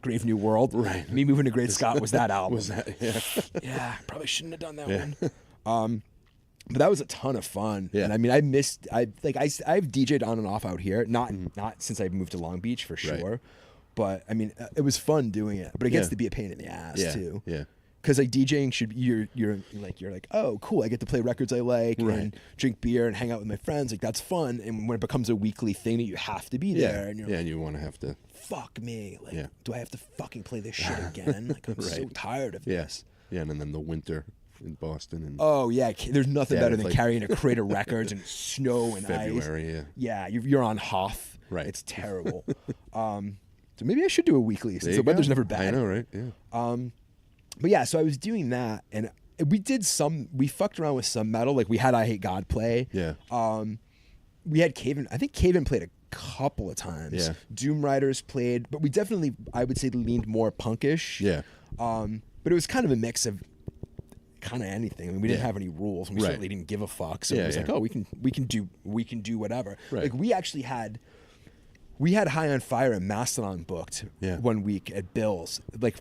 Grave New World. Right. Me moving to Great Scott was that album. Was that? Yeah. Yeah, probably shouldn't have done that Yeah. one. But that was a ton of fun. Yeah. And I mean, I've DJ'd on and off out here, not since I moved to Long Beach for sure. Right. But I mean, it was fun doing it. But it gets Yeah. to be a pain in the ass Yeah. too. Yeah. Because like DJing should you're like, oh cool, I get to play records I like Right. and drink beer and hang out with my friends, like that's fun. And when it becomes a weekly thing that you have to be there, Yeah. and you're Yeah. like, And you want to have to. fuck me, like Yeah. do I have to fucking play this shit again? Like I'm so Right. tired of Yeah. this. Yeah. And then the winter in Boston. And oh yeah, there's nothing better than like carrying a crate of records and snow and February, ice. Yeah, you're on Hoth. Right. It's terrible. So maybe I should do a weekly since the weather's never bad. I know, right? Yeah. But yeah, so I was doing that, and we fucked around with some metal. Like we had I Hate God play. Yeah. We had Caven. I think Caven played a couple of times. Yeah. Doom Riders played, but we definitely, I would say, leaned more punkish. Yeah. But it was kind of a mix of kind of anything. I mean, we didn't have any rules, and we certainly didn't give a fuck. So it was like, oh, we can do whatever. Right. Like we actually had. We had High on Fire and Mastodon booked 1 week at Bill's, like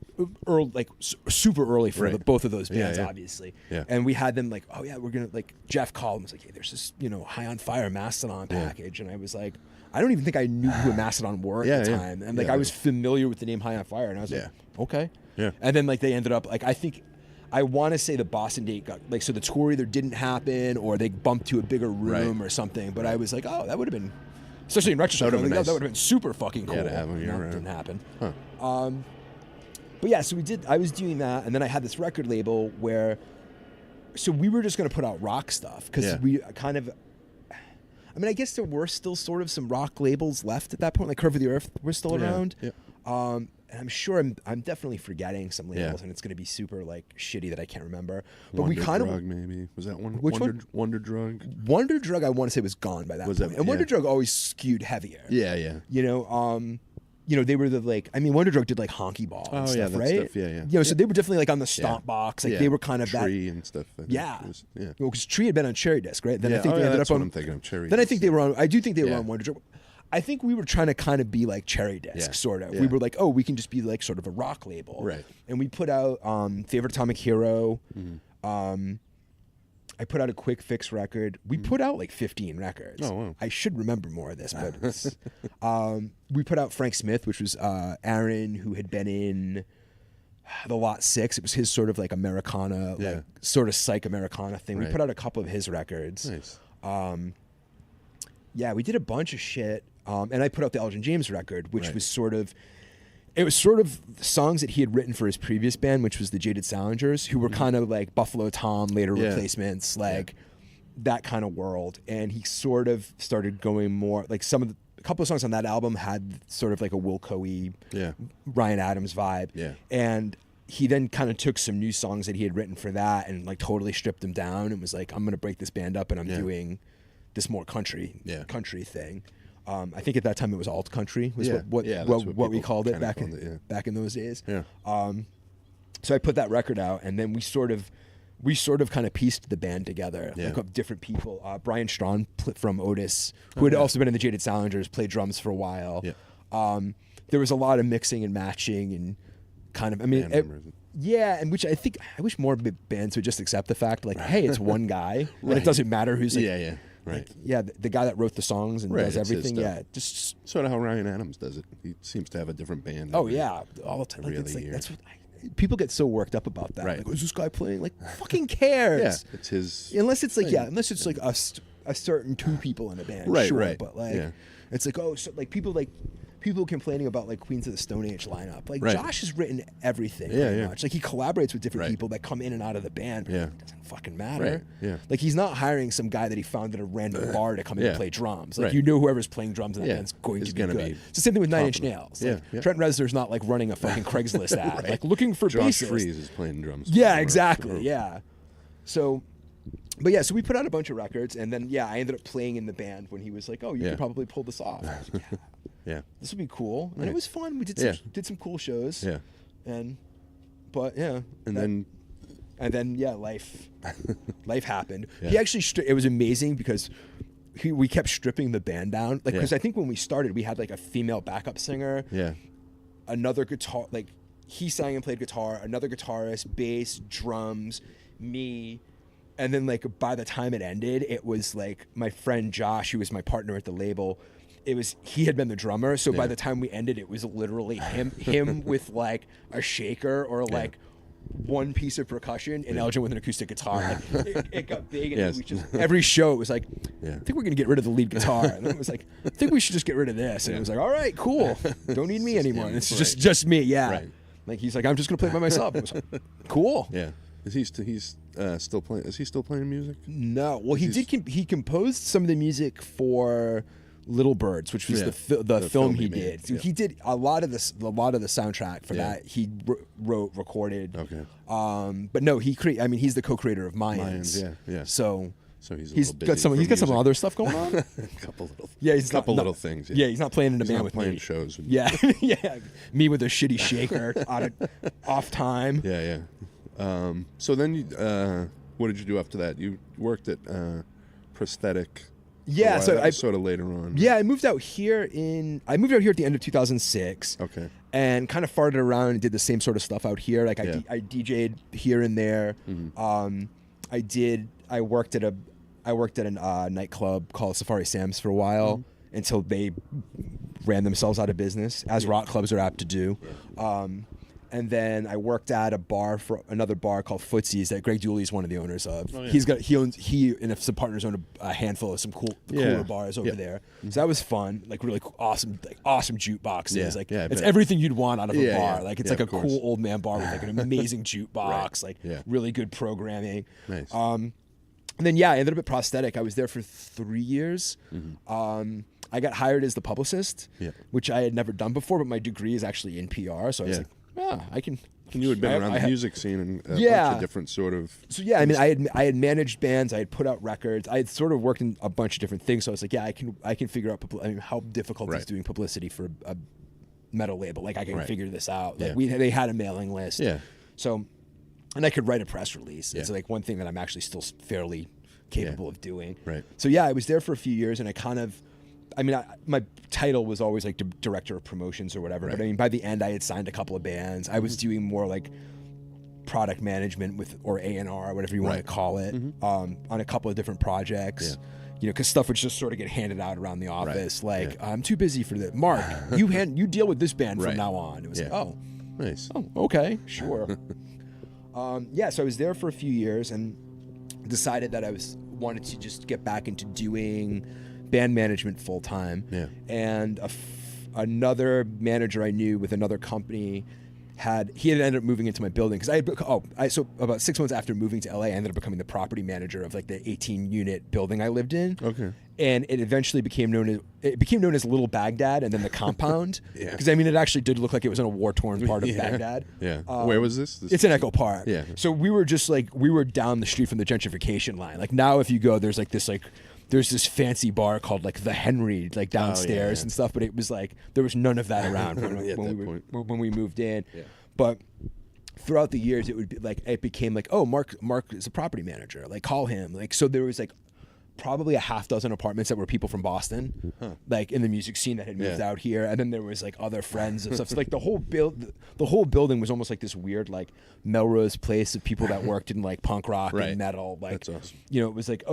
super early for both of those bands, obviously. Yeah. And we had them like, oh yeah, we're gonna like. Jeff called and was like, hey, there's this High on Fire Mastodon package, and I was like, I don't even think I knew who a Mastodon were at the time, and like I was familiar with the name High on Fire, and I was like, okay, And then like they ended up like I want to say the Boston date got like so the tour either didn't happen or they bumped to a bigger room or something, but I was like, oh, that would have been. Especially in retrospect, that would have been super fucking cool. Yeah, to have them didn't happen. Huh. But yeah, so I was doing that, and then I had this record label where, so we were just going to put out rock stuff because we kind of, I mean, I guess there were still sort of some rock labels left at that point, like Curve of the Earth was still around. Yeah. And I'm sure I'm definitely forgetting some labels, and it's going to be super like shitty that I can't remember. But Wonder we kind Drug, of maybe was that one? Which one? Wonder Drug. Wonder Drug, I want to say was gone by that point, and Wonder Drug always skewed heavier. Yeah, yeah. They were the like. I mean, Wonder Drug did like Honky Ball and stuff, right? Stuff, yeah. So they were definitely like on the Stomp Box, like they were kind of Tree that and stuff. Yeah. Well, because Tree had been on Cherry Disc, right? Then I think they ended that's up what on. I'm thinking of, Cherry. Then I think they were on. I do think they were on Wonder Drug. I think we were trying to kind of be like Cherry Disc, sort of. We were like, oh, we can just be like sort of a rock label, right? And we put out Favorite Atomic Hero. I put out a Quick Fix record. We put out like 15 records. Oh, wow. I should remember more of this, but it's, we put out Frank Smith, which was Aaron, who had been in the Lot 6. It was his sort of like Americana, like sort of psych Americana thing. Right. We put out a couple of his records. Nice. Yeah, we did a bunch of shit. And I put out the Elgin James record, which was sort of, it was sort of songs that he had written for his previous band, which was the Jaded Salingers, who were kind of like Buffalo Tom, later Replacements, like that kind of world. And he sort of started going more, like a couple of songs on that album had sort of like a Wilco-y, Ryan Adams vibe. Yeah. And he then kind of took some new songs that he had written for that and like totally stripped them down and was like, I'm going to break this band up and I'm doing this more country thing. I think at that time it was alt country was what we called it back in those days. Yeah. So I put that record out, and then we sort of kind of pieced the band together, like of different people. Brian Strawn from Otis, who had also been in the Jaded Salingers, played drums for a while. Yeah. There was a lot of mixing and matching and kind of, I mean, and which I wish more bands would just accept the fact, like, hey, it's one guy, and it doesn't matter who's like, right. Like, the guy that wrote the songs and does everything. Yeah, just sort of how Ryan Adams does it. He seems to have a different band. Oh yeah, all the time. Like, that's what people get so worked up about that. Right. Like, is this guy playing? Like, fucking cares. Yeah, it's his. Unless it's like unless it's like a certain two people in a band. Right. Sure, right. But like, it's like so like people complaining about like Queens of the Stone Age lineup. Like Josh has written everything pretty much. Like he collaborates with different people that come in and out of the band. Yeah. It doesn't fucking matter. Right. Yeah. Like he's not hiring some guy that he found at a random bar to come in and play drums. Like you know whoever's playing drums in that band's going to be good. It's the same thing with Nine Inch Nails. Like Trent Reznor's not like running a fucking Craigslist ad. Like looking for Josh bassists. Freese is playing drums. Yeah, exactly. Yeah. So but yeah, so we put out a bunch of records, and then I ended up playing in the band when he was like, "Oh, you could probably pull this off." I was like, yeah, this would be cool, and it was fun. We did some cool shows. Yeah, and then life happened. He actually it was amazing because we kept stripping the band down, like because I think when we started we had like a female backup singer. Yeah, another guitar, like he sang and played guitar, another guitarist, bass, drums, me. And then, like, by the time it ended, it was, like, my friend Josh, who was my partner at the label, he had been the drummer. So by the time we ended, it was literally him with, like, a shaker or, like, one piece of percussion and Elgin with an acoustic guitar. Like, it got big, and we just, every show, it was like, I think we're going to get rid of the lead guitar. And then it was like, I think we should just get rid of this. And it was like, all right, cool. Don't need me anymore. And it's just me, Like, he's like, I'm just going to play by myself. It was like, cool. Yeah. He's still playing? Is he still playing music? No. Well, he composed some of the music for Little Birds, which was the film he did. So he did a lot of the soundtrack for that. He wrote, recorded. Okay. But no, he's the co-creator of Mayans. Yeah. So he's got some other stuff going on. A couple little. Yeah, he's little things. Yeah, he's not playing in a band with playing me. shows. Yeah. Me with a shitty shaker off time. Yeah. So then, what did you do after that? You worked at Prosthetic. Yeah, so I sort of later on. Yeah, I moved out here at the end of 2006. Okay. And kind of farted around and did the same sort of stuff out here. Like I DJ'd here and there. Mm-hmm. I worked at a nightclub called Safari Sam's for a while until they ran themselves out of business, as rock clubs are apt to do. Yeah. And then I worked at another bar called Footsie's that Greg Dooley is one of the owners of. Oh, yeah. He and some partners own a handful of some cooler bars over there. So that was fun, like really awesome jukeboxes. Yeah. Like it's everything you'd want out of a bar. Yeah. Like it's like a cool old man bar with like an amazing jukebox, really good programming. Nice. And then I ended up at Prosthetic. I was there for 3 years. Mm-hmm. I got hired as the publicist, which I had never done before, but my degree is actually in PR, so I was like, I can. And you had been around the music scene and a bunch of different sort of. So I mean, I had managed bands, I had put out records, I had sort of worked in a bunch of different things. So I was like, I can figure out. How difficult is doing publicity for a metal label? Like I can figure this out. Like they had a mailing list. Yeah. So, and I could write a press release. It's like one thing that I'm actually still fairly capable of doing. Right. So I was there for a few years, and my title was always like director of promotions or whatever. Right. But I mean, by the end, I had signed a couple of bands. I was doing more like product management or A&R, whatever you want to call it, on a couple of different projects. Yeah. You know, because stuff would just sort of get handed out around the office. Right. Like, I'm too busy for this. Mark, you deal with this band from now on. It was like, oh, nice. Oh, okay, sure. So I was there for a few years and decided that I wanted to just get back into doing band management full time. Yeah. And another manager I knew with another company had ended up moving into my building because so about 6 months after moving to LA, I ended up becoming the property manager of like the 18-unit building I lived in. Okay. And it eventually became known as Little Baghdad and then the compound. Because I mean, it actually did look like it was in a war-torn part of Baghdad. Yeah. Where was this? It's in Echo Park. Yeah. So we were down the street from the gentrification line. Like now, if you go, there's this fancy bar called like the Henry, like downstairs and stuff. But it was like there was none of that around when we moved in. Yeah. But throughout the years, it became like, oh, Mark is a property manager. Like call him. Like so there was like probably a half dozen apartments that were people from Boston, like in the music scene that had moved out here, and then there was like other friends and stuff. So like the whole building was almost like this weird like Melrose Place of people that worked in like punk rock and metal. Like, that's awesome. You know, it was like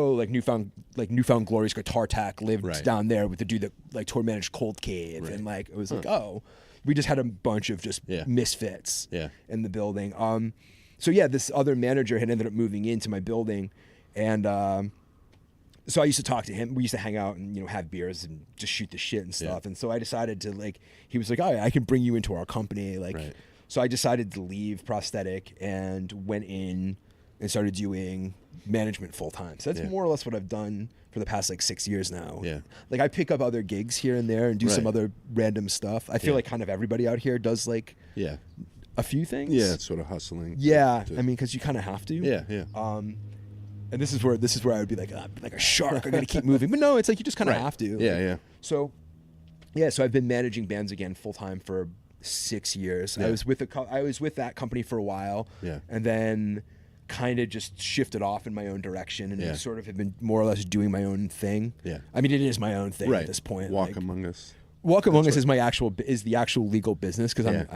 Newfound Glory's guitar tech lived down there with the dude that like tour managed Cold Cave, and like it was like we just had a bunch of just misfits in the building. So this other manager had ended up moving into my building, and so I used to talk to him. We used to hang out and, have beers and just shoot the shit and stuff. And so I decided to he was like, I can bring you into our company. So I decided to leave Prosthetic and went in and started doing management full time. So that's more or less what I've done for the past 6 years now. Yeah. Like I pick up other gigs here and there and do some other random stuff. I feel like kind of everybody out here does a few things. Yeah. It's sort of hustling. Yeah. I mean, cause you kind of have to. Yeah. Yeah. And this is where I would be like a shark. I got to keep moving, but no, it's like you just kind of have to. Yeah, So I've been managing bands again full time for 6 years. Yeah. I was with that company for a while. Yeah. And then kind of just shifted off in my own direction, and sort of have been more or less doing my own thing. Yeah. I mean, it is my own thing at this point. Walk Among Us. Walk Among Us is the actual legal business because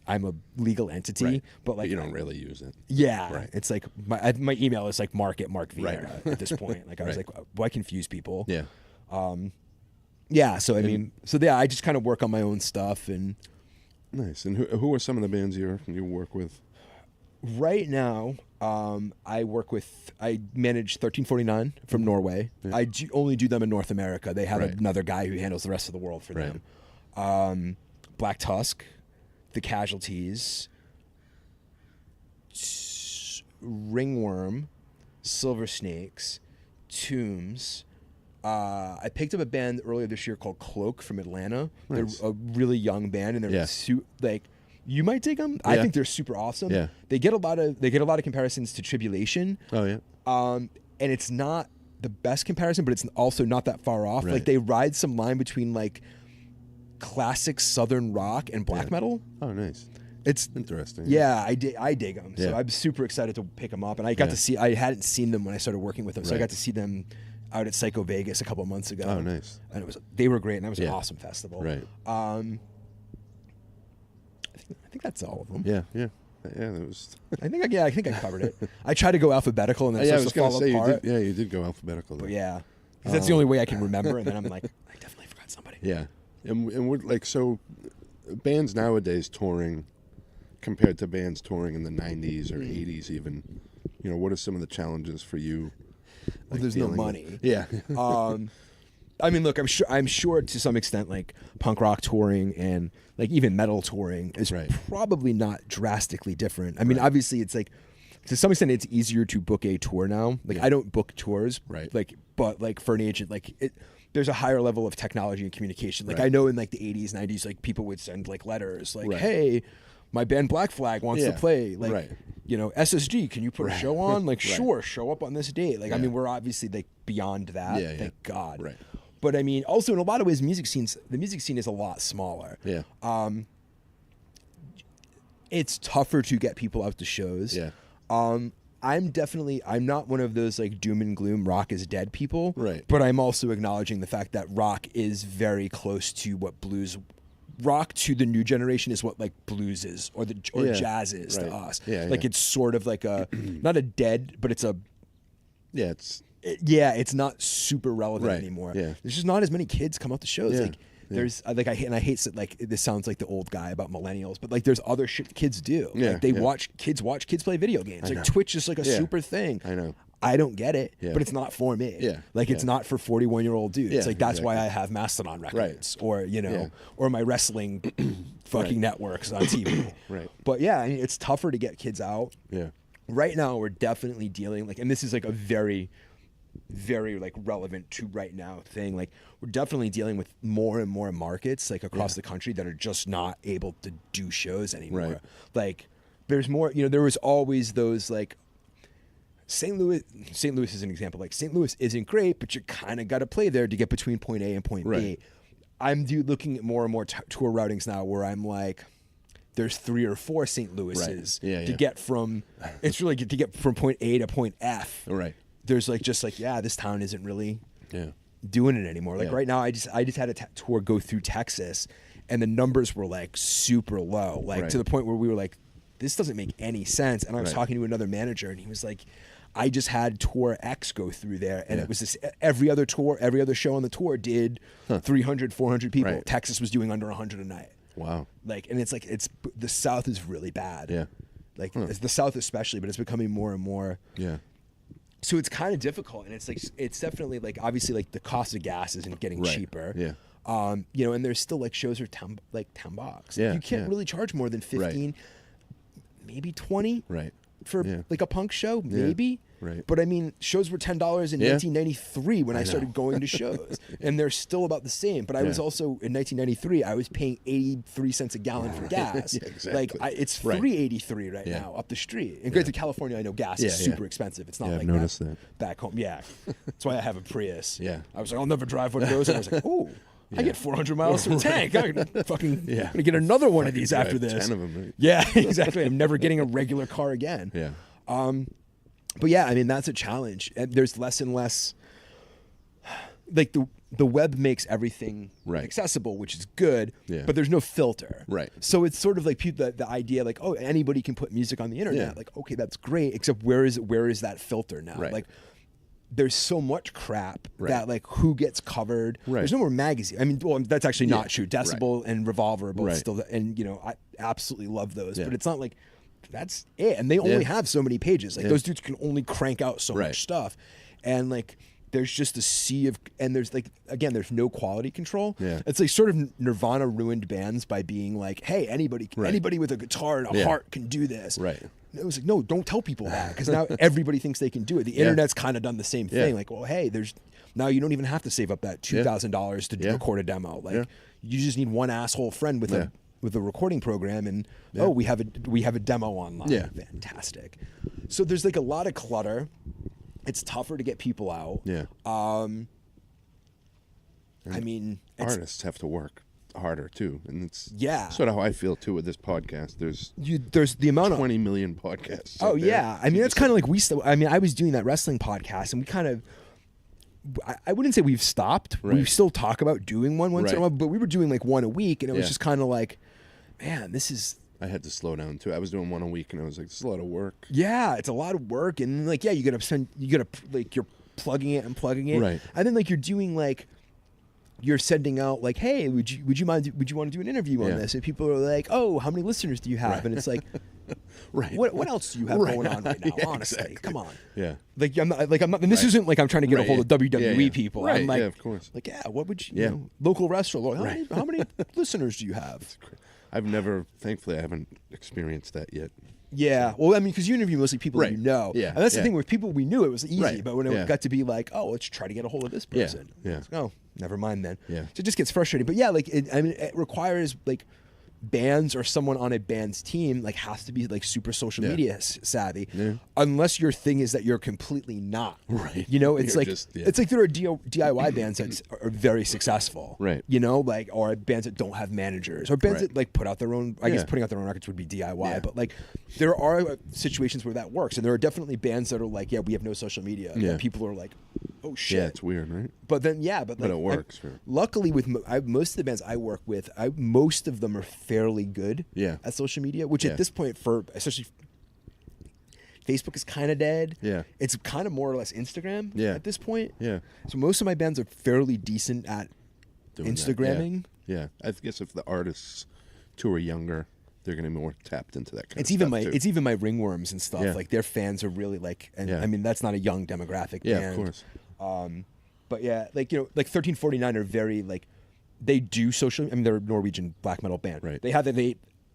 I'm a legal entity, but like you don't really use it. Yeah, it's like my email is like Mark Vieira at this point. Like I was like, why confuse people? Yeah. So I mean, I just kind of work on my own stuff and. Nice. And who are some of the bands you work with? Right now, I manage 1349 from Norway. Yeah. I only do them in North America. They have another guy who handles the rest of the world for them. Black Tusk, the Casualties, Ringworm, Silver Snakes, Tombs. I picked up a band earlier this year called Cloak from Atlanta. Nice. They're a really young band, and they're like, you might dig them. I think they're super awesome. Yeah. They get a lot of comparisons to Tribulation. Oh yeah. And it's not the best comparison, but it's also not that far off. Right. Like they ride some line between like classic Southern rock and black metal. Oh, nice. It's interesting. Yeah, I dig them. So Yeah. I'm super excited to pick them up. And I got to see. I hadn't seen them when I started working with them, so I got to see them out at Psycho Vegas a couple of months ago. Oh, nice. And they were great, and that was an awesome festival. Right. I think that's all of them. Yeah. That was. I think I covered it. I tried to go alphabetical, and then I it was starts to fall apart. you did go alphabetical. But yeah, because that's the only way I can remember. And then I'm like, I definitely forgot somebody. Yeah, and we're like, so bands nowadays touring compared to bands touring in the 90s or 80s even, what are some of the challenges for you? Well, there's no money. Yeah. I mean, look, I'm sure to some extent, like punk rock touring and like even metal touring is probably not drastically different. I mean, obviously, it's like to some extent it's easier to book a tour now. Like I don't book tours, like, but like for an agent, like there's a higher level of technology and communication. Like I know in like the 80s, 90s, like people would send like letters, like, hey, my band Black Flag wants to play, like, SSG, can you put a show on? Like, sure, show up on this date. Like, I mean, we're obviously like beyond that, thank God. Right. But I mean, also in a lot of ways, the music scene is a lot smaller. Yeah. It's tougher to get people out to shows. Yeah. I'm not one of those like doom and gloom rock is dead people. Right. But I'm also acknowledging the fact that rock is very close to what rock to the new generation is what like blues is or jazz is to us. Like it's sort of like a not a dead, but it's a it's not super relevant anymore. Yeah. There's just not as many kids come out to shows. Like there's I hate that like this sounds like the old guy about millennials, but like there's other shit kids do. Like they watch kids play video games. Like Twitch is like a super thing. I know. I don't get it, but it's not for me. Yeah. Like it's not for 41-year-old dudes. Yeah, like that's why I have Mastodon records or or my wrestling fucking networks on TV. Right. But yeah, I mean, it's tougher to get kids out. Yeah. Right now we're definitely dealing and this is like a very very like relevant to right now thing. Like we're definitely dealing with more and more markets like across the country that are just not able to do shows anymore. Right. Like there's more, there was always those like St. Louis is an example. Like St. Louis isn't great, but you kind of got to play there to get between point A and point B. I'm looking at more and more tour routings now where I'm like, there's 3 or 4 St. Louis's to get from. It's really to get from point A to point F. Right. There's like this town isn't really doing it anymore. Like right now, I just had a tour go through Texas, and the numbers were like super low, like to the point where we were like, this doesn't make any sense. And I was talking to another manager, and he was like, I just had tour X go through there, and it was this every other show on the tour did 300, 400 people. Right. Texas was doing under 100 a night. Wow. Like, and it's like the South is really bad. Yeah. Like it's the South especially, but it's becoming more and more. Yeah. So it's kind of difficult, and it's like it's definitely like obviously like the cost of gas isn't getting cheaper. Yeah. And there's still like shows are $10 bucks. Yeah. You can't really charge more than 15, maybe 20. Right. For like a punk show, maybe. Right. But I mean, shows were $10 in 1993 when I started going to shows, and they're still about the same. But I was also in 1993, I was paying 83 cents a gallon for gas. Exactly. Like it's $3.83 right now up the street. In Greater California, I know gas is super expensive. It's not like I've noticed that back home. Yeah, that's why I have a Prius. Yeah. I was like, I'll never drive one of those. And I was like, oh. I get 400 miles to a tank. I'm gonna get another one of these after this. 10 of them. Right? Yeah, exactly. I'm never getting a regular car again. Yeah. But yeah, I mean that's a challenge, and there's less and less. Like the web makes everything accessible, which is good. Yeah. But there's no filter. Right. So it's sort of like the idea, like, oh, anybody can put music on the internet. Yeah. Like, okay, that's great. Except where is that filter now? Right. Like. There's so much crap that like who gets covered. There's no more magazine. I mean, well, that's actually not true. Decibel and Revolver are both still, and I absolutely love those. But it's not like that's it. And they only have so many pages. Like those dudes can only crank out so much stuff, and like there's just a sea of, and there's like, again, there's no quality control. Yeah. It's like sort of Nirvana ruined bands by being like, hey, anybody with a guitar and a heart can do this. Right. It was like, no, don't tell people that, because now everybody thinks they can do it. The internet's kind of done the same thing. Like, well, hey, now you don't even have to save up that $2,000 to record a demo. Like, you just need one asshole friend with a recording program, and we have a demo online. Yeah. Fantastic. So there's like a lot of clutter. It's tougher to get people out. Yeah. I mean, artists have to work harder too, and it's sort of how I feel too with this podcast. There's the amount of 20 million podcasts. Oh yeah, I mean that's kind of like I was doing that wrestling podcast, and we kind of. I wouldn't say we've stopped. Right. We still talk about doing one once in a while, but we were doing like one a week, and it was just kind of like, man, this is. I had to slow down too. I was doing one a week, and I was like, "This is a lot of work." Yeah, it's a lot of work, and like, you're plugging it and plugging it, right? And then like you're doing like, you're sending out like, "Hey, would you want to do an interview on this?" And people are like, "Oh, how many listeners do you have?" And it's like, what else do you have going on right now? Honestly, exactly. Come on. Yeah. Like I'm not. And this isn't like I'm trying to get a hold of WWE people. Right. I'm like, of course. Like, what would you? Local wrestler. How many listeners do you have? Thankfully, I haven't experienced that yet. Yeah, well, I mean, because you interview mostly people you know. Yeah, and that's the thing with people we knew, it was easy. But when it got to be like, oh, let's try to get a hold of this person. Yeah. Like, oh, never mind then. Yeah. So it just gets frustrating. But yeah, like, it requires like bands or someone on a band's team like has to be like super social media savvy, unless your thing is that you're completely not. Right. You know, it's like it's like there are DIY bands that are very successful. Right. You know, like, or bands that don't have managers, or bands that like put out their own. I guess putting out their own records would be DIY, but like there are situations where that works, and there are definitely bands that are like, we have no social media. Yeah. And people are like, oh shit. Yeah, it's weird, right? But then but it works. Luckily, with most of the bands I work with, most of them are fairly good at social media, which at this point, for especially Facebook, is kind of dead. Yeah, it's kind of more or less Instagram at this point. Yeah, so most of my bands are fairly decent at doing Instagramming. Yeah, I guess if the artists who are younger, they're going to be more tapped into that kind it's of even stuff my too. It's even my Ringworms and stuff. Like their fans are really like, and I mean that's not a young demographic band. Yeah, of course. But yeah, like like 1349 are very like, they do social. I mean, they're a Norwegian black metal band. Right.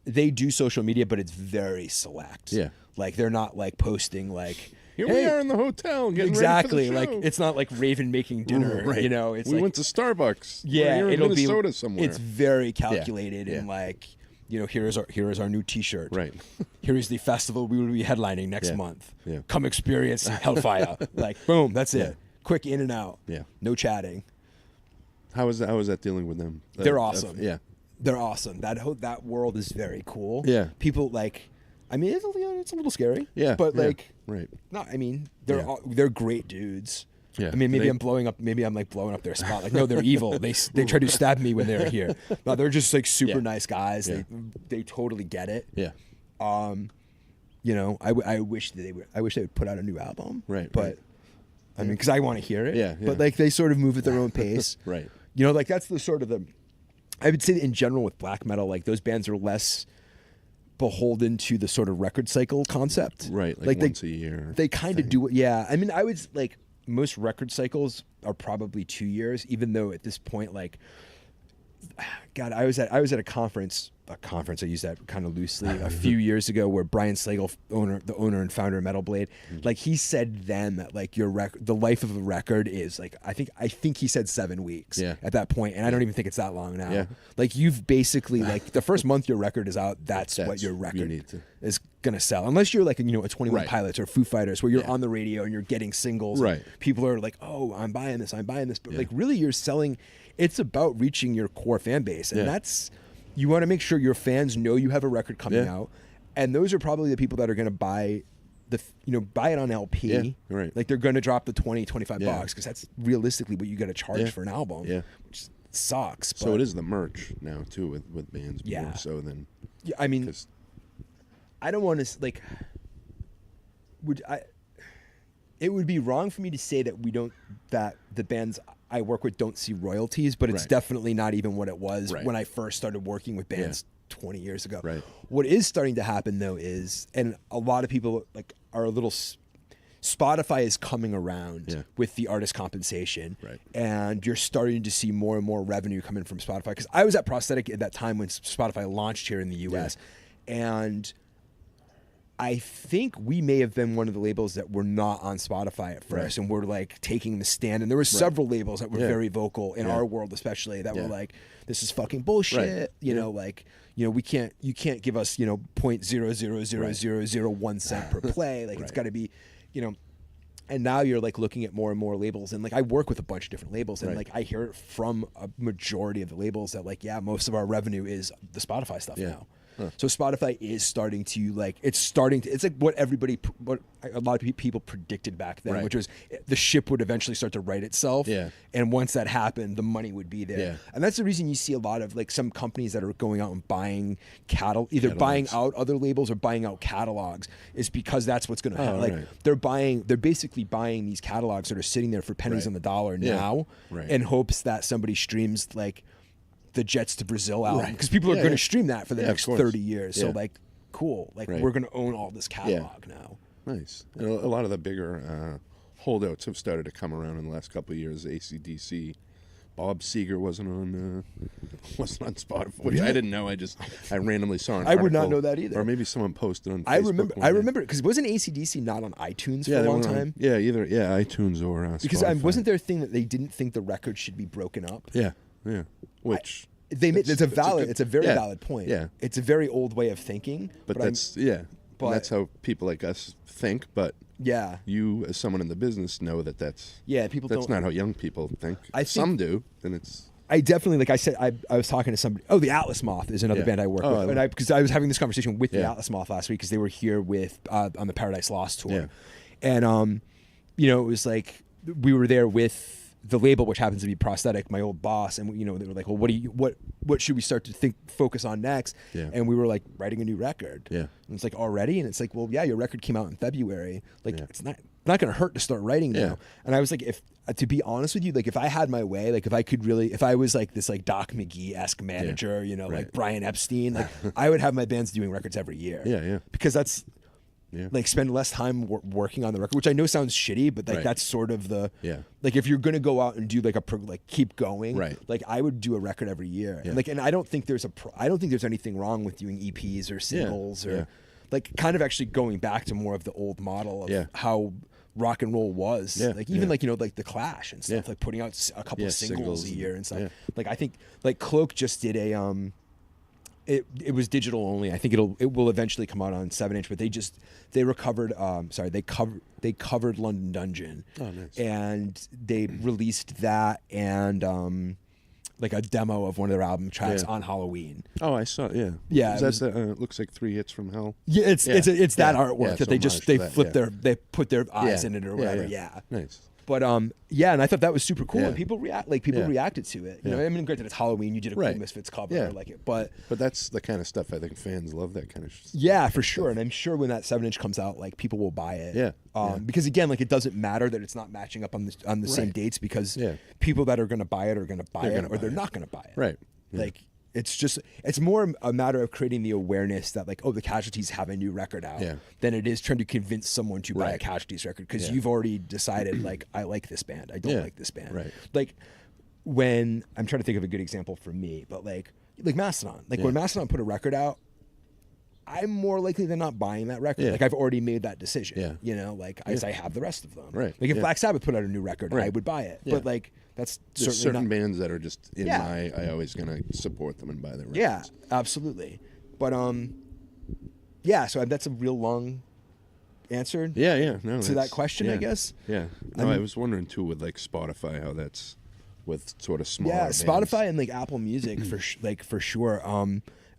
They do social media, but it's very select. Yeah. Like they're not like posting like, here we are in the hotel getting exactly ready for the show. Like it's not like Raven making dinner. Right. You know, it's we like, went to Starbucks. Yeah, We're here in it'll Minnesota be somewhere. It's very calculated and like, here is our new T-shirt. Right. Here is the festival we will be headlining next month. Yeah. Come experience Hellfire. Like boom, that's it. Quick in and out. Yeah. No chatting. How is that dealing with them? They're awesome. Yeah. They're awesome. That world is very cool. Yeah. People like, I mean, it's a little scary. Yeah. But like, right. No, I mean, they're great dudes. Yeah. I mean, maybe I'm blowing up their spot. Like, no, they're evil. They try to stab me when they're here. No, they're just like super nice guys. Yeah. They totally get it. Yeah. I wish they would put out a new album. Right. But right. I mean, because I want to hear it. Yeah. But like, they sort of move at their own pace. Right. Like that's the sort of the. I would say that in general with black metal, like those bands are less beholden to the sort of record cycle concept. Right. Like once a year. They kind of do it. Yeah. I mean, I would like most record cycles are probably 2 years, even though at this point, like, God, I was at a conference. I use that kind of loosely. A few years ago, where Brian Slagle, the owner and founder of Metal Blade, like he said then that like the life of a record is like I think he said 7 weeks at that point, and I don't even think it's that long now. Yeah. Like you've basically like the first month your record is out, that's what your record is gonna sell, unless you're like a 21 Pilots or Foo Fighters where you're on the radio and you're getting singles. Right. People are like, oh, I'm buying this, but like really you're selling. It's about reaching your core fan base, and that's. You want to make sure your fans know you have a record coming out, and those are probably the people that are going to buy buy it on LP. Yeah, right. Like they're going to drop the $20-25 because that's realistically what you got to charge for an album. Yeah, which sucks. So it is the merch now too with bands. More so than. Yeah, I mean, I don't want to like. It would be wrong for me to say that that the bands I work with don't see royalties, but it's definitely not even what it was when I first started working with bands 20 years ago. Right. What is starting to happen though is, and a lot of people like are a little Spotify is coming around Yeah. with the artist compensation, Right. and you're starting to see more and more revenue coming from Spotify. Because I was at Prosthetic at that time when Spotify launched here in the U.S., and I think we may have been one of the labels that were not on Spotify at first, and we're like taking the stand. And there were several labels that were very vocal in our world, especially that were like, "This is fucking bullshit." You know, like, you can't give us 0.000001 cent per play. Like it's got to be, And now you're like looking at more and more labels, and like I work with a bunch of different labels, and like I hear it from a majority of the labels that like, most of our revenue is the Spotify stuff now. So Spotify is starting to like, it's like what a lot of people predicted back then, which was the ship would eventually start to right itself. And once that happened, the money would be there. And that's the reason you see a lot of like some companies that are going out and buying either buying out other labels or buying out catalogs, is because that's what's going to happen. They're basically buying these catalogs that are sitting there for pennies on the dollar now in hopes that somebody streams like the Jets to Brazil album, because people are going to stream that for the next 30 years. So like, cool. Like we're going to own all this catalog now. Nice. And a lot of the bigger holdouts have started to come around in the last couple of years. AC/DC. Bob Seger wasn't on Spotify, which I didn't know. I randomly saw an article. would not know that either. Or maybe someone posted on Facebook. I remember because wasn't AC/DC not on iTunes for a long time? Either iTunes or because Spotify. Wasn't there a thing that they didn't think the record should be broken up? Yeah. Which it's a very valid point. Yeah. It's a very old way of thinking. But that's that's how people like us think. But you as someone in the business know that's that's not how young people think. Some do, and it's. I definitely, like I said, I was talking to somebody. Oh, the Atlas Moth is another band I work with, and because I was having this conversation with the Atlas Moth last week because they were here with on the Paradise Lost tour, and it was like we were there with the label, which happens to be Prosthetic, my old boss, and they were like, well, what should we start to focus on next? And we were like writing a new record. And it's like, already? And it's like, well, your record came out in February. Like it's not going to hurt to start writing now. And I was like, to be honest with you, like if I had my way, like if I was like this like Doc McGee-esque manager, like Brian Epstein, like I would have my bands doing records every year. Because that's like spend less time working on the record, which I know sounds shitty, but like that's sort of the like if you're gonna go out and do like keep going, like I would do a record every year, and I don't think there's anything wrong with doing EPs or singles or like kind of actually going back to more of the old model of how rock and roll was, like even like like the Clash and stuff, like putting out a couple of singles a year and stuff. Like I think like Cloak just did a It was digital only. I think it will eventually come out on 7-inch, but they covered London Dungeon. Oh, nice. And they released that and like a demo of one of their album tracks on Halloween. Oh, I saw. Yeah. It looks like 3 Hits from Hell. Yeah, it's that artwork that they put their eyes in it or whatever. Yeah. Nice. But and I thought that was super cool, and people reacted to it. I mean, granted, it's Halloween. You did a cool Misfits cover, like it, but that's the kind of stuff I think fans love. That kind of stuff. Yeah, for sure. And I'm sure when that 7-inch comes out, like people will buy it. Because again, like it doesn't matter that it's not matching up on the same dates, because people that are going to buy it are going to buy it, or they're not going to buy it. Right. Like. It's more a matter of creating the awareness that like, oh, the Casualties have a new record out than it is trying to convince someone to buy a Casualties record, because you've already decided like, I like this band, I don't like this band. Right. Like when I'm trying to think of a good example for me, but like Mastodon, like when Mastodon put a record out, I'm more likely than not buying that record. Like I've already made that decision. Like as I have the rest of them. Right. Like if Black Sabbath put out a new record, I would buy it. But like that's there's certain bands that are just in my. I always gonna support them and buy their records. Yeah, absolutely. But so that's a real long answer. To that question, I guess. Yeah. No, I was wondering too with like Spotify how that's with sort of smaller. Yeah, bands. Spotify and like Apple Music for sure.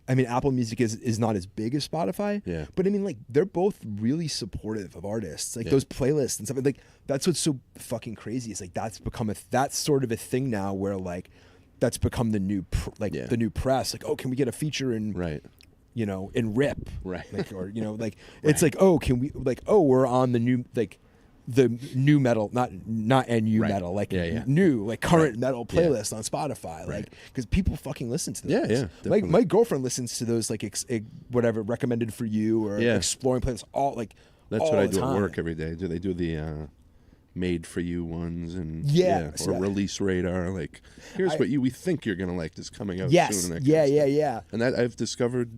I mean, Apple Music is not as big as Spotify. Yeah. But I mean, like, they're both really supportive of artists. Like those playlists and stuff. Like, that's what's so fucking crazy. Is like that's sort of a thing now where like that's become the new the new press. Like, oh, can we get a feature in in RIP? Right. Like, or it's like, oh, can we we're on the new the new metal, not NU metal, like new, like current metal playlist on Spotify, like because people fucking listen to those. My girlfriend listens to those like whatever recommended for you or exploring playlists That's all what I the do at time. work every day. Do they do the made for you ones and So release radar? Like, here's what we think you're gonna like. This coming out yes, soon. And yeah. And that I've discovered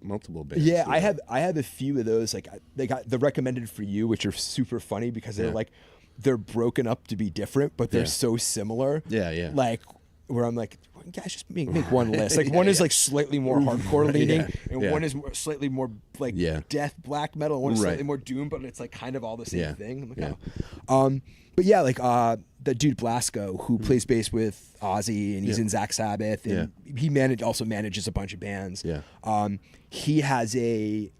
multiple bands. Yeah, I have a few of those. Like they got the recommended for you, which are super funny because they're broken up to be different, but they're so similar. Yeah. Like where I'm like, guys, just make one list. Like one is like slightly more hardcore leaning, and one is slightly more like death black metal, and one is slightly more doom, but it's like kind of all the same thing. I'm like, oh. But yeah, like the dude Blasco who plays bass with Ozzy and he's in Zach Sabbath and he also manages a bunch of bands. Yeah. He has I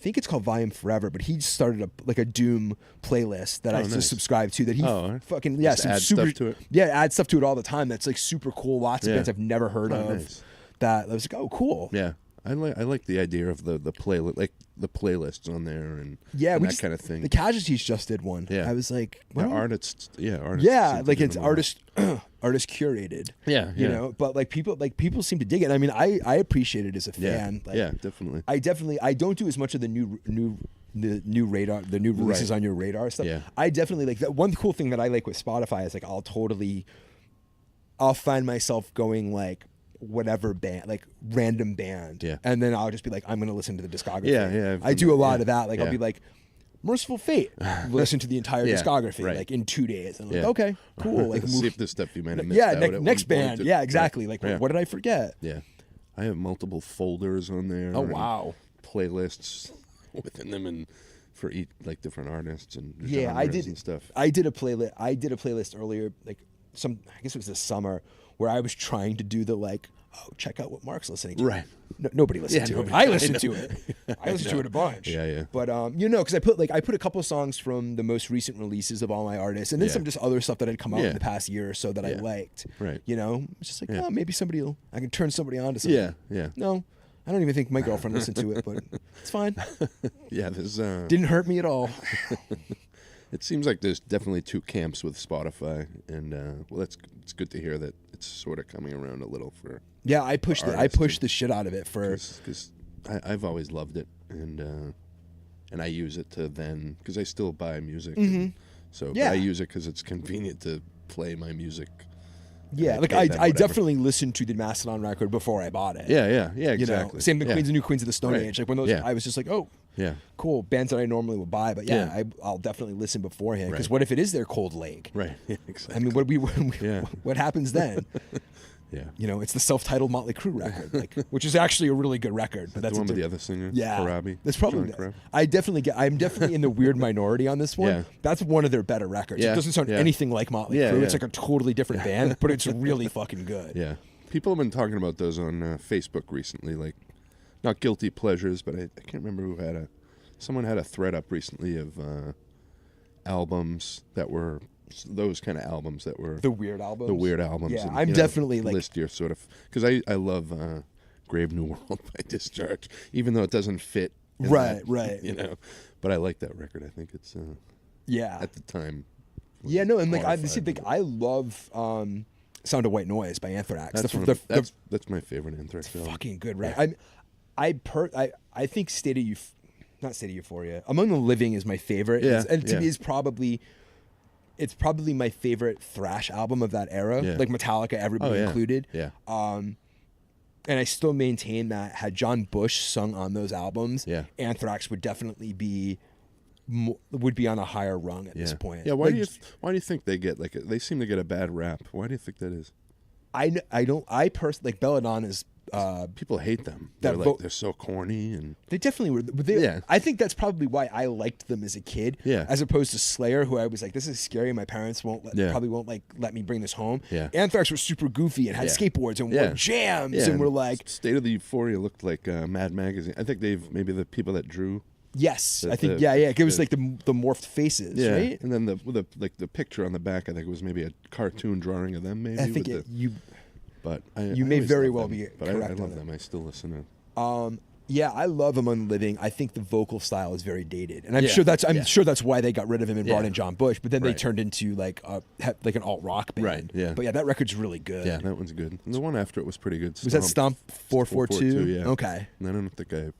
think it's called Volume Forever, but he started a Doom playlist that I just subscribe to. That he fucking add stuff to it. Yeah, add stuff to it all the time. That's like super cool. Lots of bands I've never heard of. Nice. That I was like, oh, cool. Yeah, I like the idea of the playlist, like the playlists on there and that kind of thing. The Casualties just did one. Yeah, I was like, artists. Yeah, like it's artist curated. Yeah, you know, but like people seem to dig it. I mean, I appreciate it as a fan. Like, definitely. I don't do as much of the new radar, the new releases on your radar stuff. Yeah. I definitely like that. One cool thing that I like with Spotify is like I'll find myself going like whatever band, like random band, and then I'll just be like, I'm gonna listen to the discography. Yeah. I do a lot of that. Like I'll be like, Merciful Fate, listen to the entire discography like in 2 days, and I'm like, okay, cool. Like see if the stuff you might have missed. Yeah, next band. Yeah, exactly. Like what did I forget? Yeah, I have multiple folders on there. Oh wow, playlists within them and for each like different artists and I did and stuff. I did a playlist earlier, like I guess it was this summer, where I was trying to do the like, oh, check out what Mark's listening to. Right. No, nobody listened to it. I listened to it. I listened to it a bunch. Yeah. But because I put a couple of songs from the most recent releases of all my artists, and then some just other stuff that had come out in the past year or so that I liked. Right. You know, it's just like, oh, maybe I can turn somebody on to something. Yeah. No, I don't even think my girlfriend listened to it, but it's fine. Yeah, there's didn't hurt me at all. It seems like there's definitely two camps with Spotify, and it's good to hear that it's sort of coming around a little for. Yeah, I pushed the shit out of it because I've always loved it, and I use it because I still buy music, but I use it because it's convenient to play my music. Yeah, like I definitely listened to the Mastodon record before I bought it. Yeah, exactly. Same thing, Queens and New Queens of the Stone Age. Like when those, I was just like, oh, cool, bands that I normally would buy, but I'll definitely listen beforehand because what if it is their cold leg? Right. Yeah, exactly. I mean, what happens then? Yeah. You know, it's the self-titled Motley Crue record, like, which is actually a really good record. But that's the one with the other singer, Karabi. That's probably. I'm definitely in the weird minority on this one. Yeah. That's one of their better records. It doesn't sound anything like Motley Crue. It's like a totally different band, but it's really fucking good. Yeah. People have been talking about those on Facebook recently, like not guilty pleasures, but I can't remember who someone had a thread up recently of albums that were. Those kind of albums that were the weird albums. Yeah, and, I'm definitely like list your sort of because I love Grave New World by Discharge, even though it doesn't fit. Right. You know, but I like that record. I think it's at the time. Yeah, no, and like I love Sound of White Noise by Anthrax. That's my favorite Anthrax album. Fucking good, right? Yeah. I think not State of Euphoria. Among the Living is my favorite. Yeah, and to me is probably. It's probably my favorite thrash album of that era, like Metallica, everybody included. Yeah. And I still maintain that had John Bush sung on those albums, Anthrax would definitely be on a higher rung at this point. Yeah. Why do you think they get they seem to get a bad rap? Why do you think that is? I personally like Belladonna's. People hate them. They're so corny, and they definitely were. I think that's probably why I liked them as a kid. Yeah. As opposed to Slayer, who I was like, this is scary. My parents probably won't let me bring this home. Yeah. Anthrax were super goofy and had skateboards and wore jams and were like. State of the Euphoria looked like Mad Magazine. I think maybe the people that drew. Yes, I think it was like the morphed faces, right? And then the picture on the back, I think it was maybe a cartoon drawing of them. Maybe I think But you may very well be but correct. I love them. I still listen to them. I love Among the Living. I think the vocal style is very dated, and I'm sure that's why they got rid of him and brought in John Bush. But then they turned into like an alt rock band. Right. Yeah. But that record's really good. Yeah, that one's good. And the one after it was pretty good. Was that Stomp 442? Yeah. Okay. And I don't think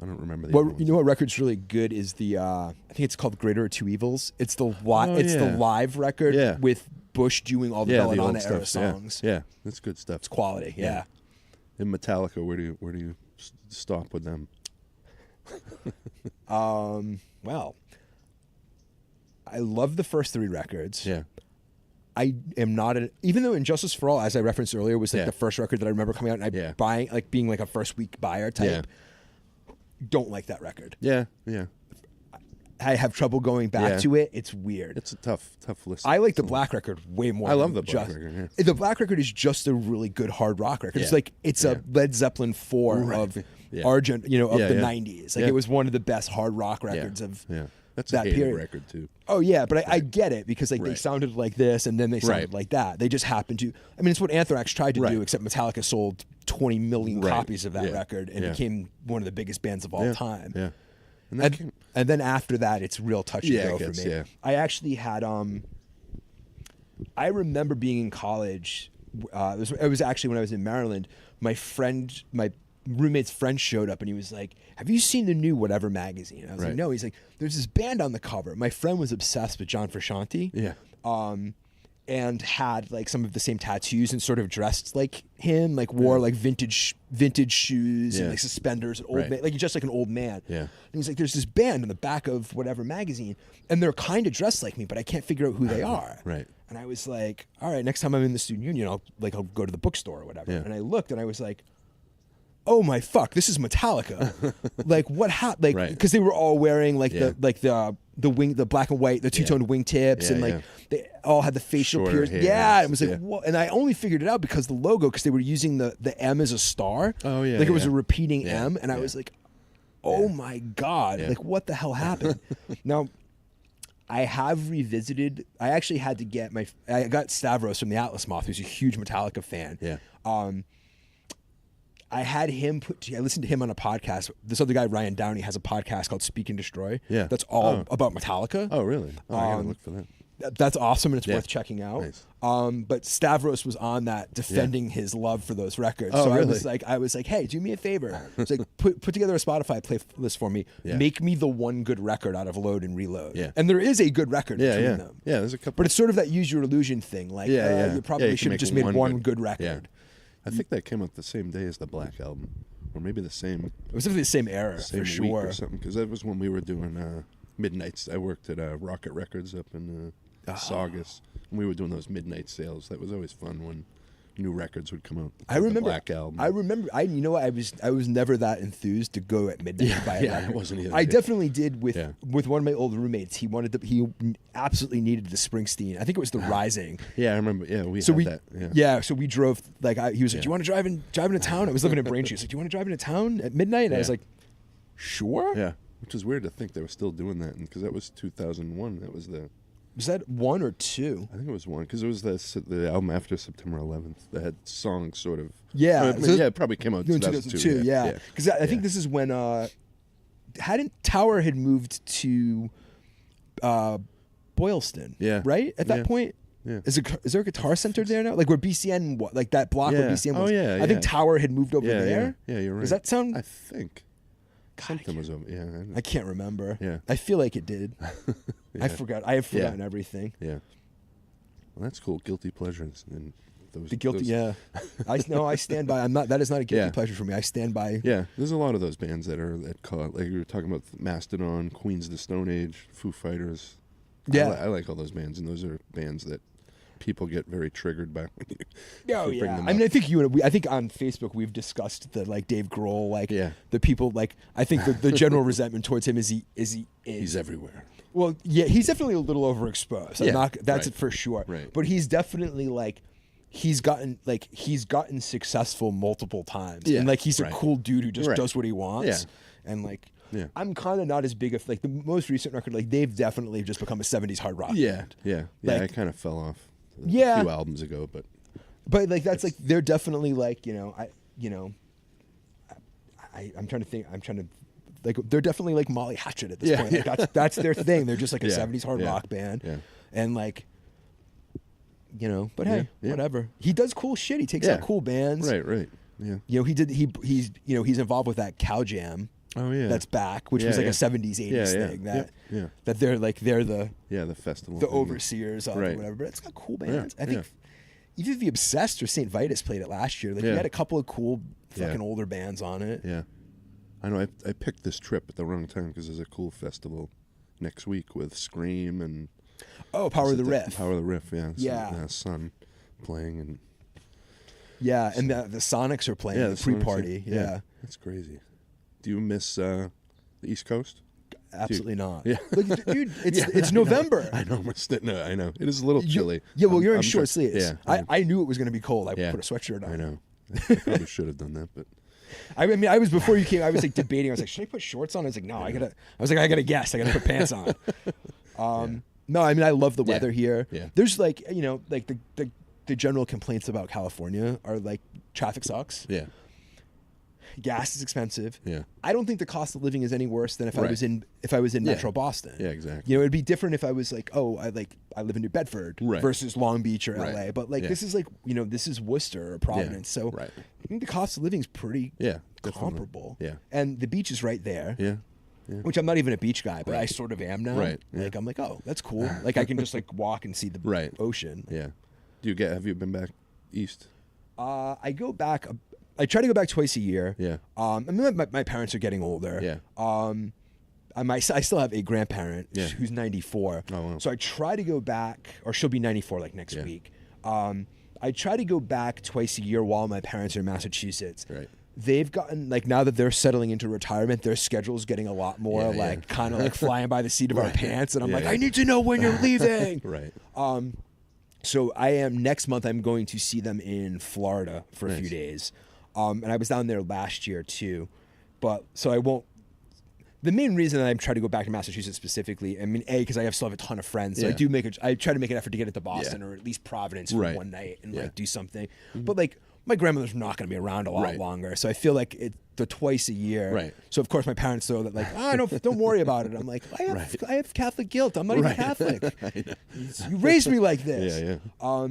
I don't remember the other ones. You know what record's really good is the I think it's called Greater of Two Evils. It's the the live record with Bush doing all the Belladonna era songs. Yeah, that's good stuff. It's quality. Yeah. In Metallica, where do you stop with them? Well, I love the first 3 records. Yeah. I am not even though Injustice for All, as I referenced earlier, was like the first record that I remember coming out and buying, like being like a first week buyer type. Don't like that record. Yeah. I have trouble going back to it. It's weird. It's a tough listen. I like the Black record way more. I love the Black record. Yeah. The Black record is just a really good hard rock record. It's a Led Zeppelin 4 of Argent, of the 90s. Like it was one of the best hard rock records of That's that a hated period. record too. Oh yeah, but I get it because they sounded like this and then they sounded like that. They just happened to. I mean, it's what Anthrax tried to do, except Metallica sold 20 million copies of that record and became one of the biggest bands of all time. Yeah, and then after that, it's real touch and go for me. Yeah. I actually had. I remember being in college. It was actually when I was in Maryland. My roommate's friend showed up and he was like, "Have you seen the new whatever magazine?" I was like, "No." He's like, "There's this band on the cover." My friend was obsessed with John Frusciante. Yeah. And had like some of the same tattoos and sort of dressed like him, like wore like vintage shoes and like suspenders, man, like just like an old man. Yeah. And he's like, "There's this band on the back of whatever magazine, and they're kind of dressed like me, but I can't figure out who they are." Right. And I was like, "All right, next time I'm in the student union, I'll go to the bookstore or whatever." Yeah. And I looked and I was like, "Oh my fuck, this is Metallica!" Like what happened? Like because they were all wearing like the black and white, the two-toned wingtips, and like they all had the facial piercings. Yeah, it was like what? And I only figured it out because the logo, because they were using the M as a star. Oh yeah, like it was a repeating M, and I was like, "Oh my god, like what the hell happened?" Now, I have revisited. I actually had to get I got Stavros from the Atlas Moth, who's a huge Metallica fan. Yeah. I had him I listened to him on a podcast. This other guy, Ryan Downey, has a podcast called Speak and Destroy. Yeah. That's all about Metallica. Oh, really? Oh, I gotta look for that. That's awesome, and it's worth checking out. Nice. But Stavros was on that defending his love for those records. Oh, so really? I was like, "Hey, do me a favor." It's like put together a Spotify playlist for me. Yeah. Make me the one good record out of Load and Reload. Yeah. And there is a good record between them. Yeah, there's a couple. But it's sort of that use your illusion thing. Like, you probably should have just made one good record. Yeah. I think that came out the same day as the Black album, or maybe the same. It was definitely the same era, same for week sure. or something, because that was when we were doing midnights. I worked at Rocket Records up in Saugus, and we were doing those midnight sales. That was always fun when new records would come out. I remember the Black album. I remember. You know what? I was never that enthused to go at midnight and buy a record. I wasn't either. I definitely did with one of my old roommates. He absolutely needed the Springsteen. I think it was the Rising. Yeah, I remember. Yeah, we had that. Yeah. So we drove. Like he was like, "Do you want to drive into town?" I was living in Braintree. He was like, "Do you want to drive into town at midnight?" And I was like, "Sure." Yeah, which is weird to think they were still doing that, because that was 2001. That was the. Was that 1 or 2? I think it was 1, because it was the album after September 11th that had songs sort of. Yeah, it probably came out in 2002. Yeah, because I think this is when Tower had moved to Boylston. Yeah, right at that point. Yeah. Is there a Guitar Center there now? Like where BCN, like that block where BCN was. Oh yeah. I think Tower had moved over there. Yeah, you're right. Does that sound? I think. Something was over. Yeah. I can't remember. Yeah. I feel like it did. I forgot. I have forgotten everything. Yeah. Well, that's cool. Guilty pleasures and those. The guilty. Yeah. I stand by. That is not a guilty pleasure for me. I stand by. Yeah. There's a lot of those bands that call it, like you were talking about, Mastodon, Queens of the Stone Age, Foo Fighters. Yeah. I like all those bands, and those are bands that people get very triggered by. Oh yeah, I mean, I think I think on Facebook we've discussed the Dave Grohl, the people I think the general resentment towards him is he's everywhere. Well, yeah, he's definitely a little overexposed. That's it for sure. Right. But he's definitely he's gotten successful multiple times, and he's a cool dude who just does what he wants, and I'm kind of not as big of the most recent record. They've definitely just become a '70s hard rock band. Yeah. I kind of fell off. A few albums ago, but that's they're definitely I'm trying to think. I'm trying to they're definitely Molly Hatchet at this point. That's their thing. They're just a '70s hard rock band, and But hey, whatever. He does cool shit. He takes out cool bands. Right. Yeah. He's involved with that Cow Jam. Oh yeah. that's back, which was like a 70s, 80s thing. That they're the festival. the overseers of or whatever. But it's got cool bands. I think either the Obsessed or St. Vitus played it last year. Like we had a couple of cool fucking older bands on it. Yeah. I know I picked this trip at the wrong time because there's a cool festival next week with Scream and Power of the Riff. Power of the Riff, yeah. Yeah. Sun playing and and the Sonics are playing the pre-party. Yeah. That's crazy. Do you miss the East Coast? Absolutely not. Yeah. Like, dude, it's November. I know. I know. It is a little chilly. You're in short sleeves. Yeah. I knew it was going to be cold. I put a sweatshirt on. I know. I probably should have done that, but I mean, I was before you came. I was like debating. I was like, should I put shorts on? I was like, no, I gotta guess. I gotta put pants on. No, I mean, I love the weather here. Yeah. There's like, like the general complaints about California are like traffic sucks. Yeah. Gas is expensive. Yeah. I don't think the cost of living is any worse than if I was in Metro Boston. Yeah, exactly. It'd be different if I was like, I live in New Bedford versus Long Beach or LA. But like this is like, this is Worcester or Providence. So I think the cost of living is pretty comparable. Yeah. And the beach is right there. Yeah. Which I'm not even a beach guy, but I sort of am now. Right. Yeah. Like I'm like, oh, that's cool. Like I can just like walk and see the ocean. Yeah. Have you been back east? I go back. I try to go back twice a year. Yeah. I mean, my parents are getting older. Yeah. I still have a grandparent who's 94. Oh, wow. So I try to go back, or she'll be 94 like next week. I try to go back twice a year while my parents are in Massachusetts. Right. They've gotten, like, now that they're settling into retirement, their schedule's getting a lot more kind of like flying by the seat of our pants. And I'm like, I need to know when you're leaving. Right. So next month I'm going to see them in Florida for a few days. And I was down there last year too, so I won't. The main reason that I'm trying to go back to Massachusetts specifically, I mean, because I still have a ton of friends, so I try to make an effort to get it to Boston or at least Providence for one night and like do something. But like my grandmother's not going to be around a lot longer, so I feel like the twice a year. Right. So of course my parents know that, like, don't worry about it. I'm like, I have Catholic guilt. I'm not even Catholic. You raised me like this. Yeah.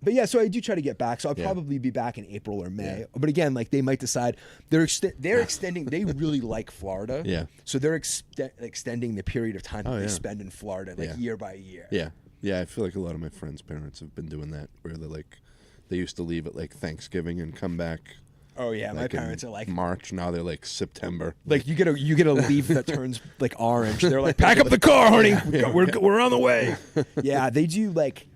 But yeah, so I do try to get back. So I'll probably be back in April or May. But again, like they might decide they're extending. They really like Florida. Yeah. So they're extending the period of time that they spend in Florida, like year by year. Yeah. Yeah. I feel like a lot of my friends' parents have been doing that, where they used to leave at like Thanksgiving and come back. Oh yeah, like my parents are like March. Now they're like September. Like you get a leaf that turns like orange. They're like, pack up the car, honey. We're on the way. Yeah, they do like.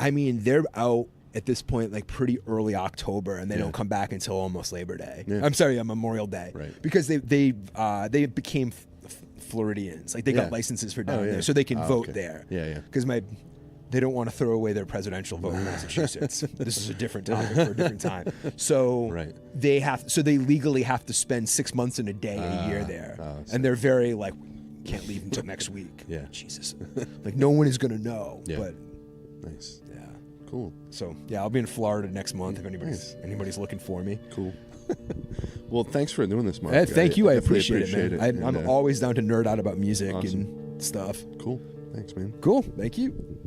I mean, they're out at this point like pretty early October, and they don't come back until almost Labor Day. Yeah. I'm sorry, Memorial Day. Right. Because they became Floridians. Like they got licenses for down there, so they can vote there. Yeah, yeah. Because they don't want to throw away their presidential vote in Massachusetts. This is a different topic for a different time. So they legally have to spend 6 months and a day a year there, and they're very like, can't leave until next week. Yeah. Jesus. Like no one is gonna know. Yeah. But nice. yeah. Cool. So yeah, I'll be in Florida next month if anybody's looking for me. Cool. Well, thanks for doing this, Mark. Thank you. I appreciate it, man. And I'm always down to nerd out about music and stuff. Cool. Thanks, man. Cool. Thank you.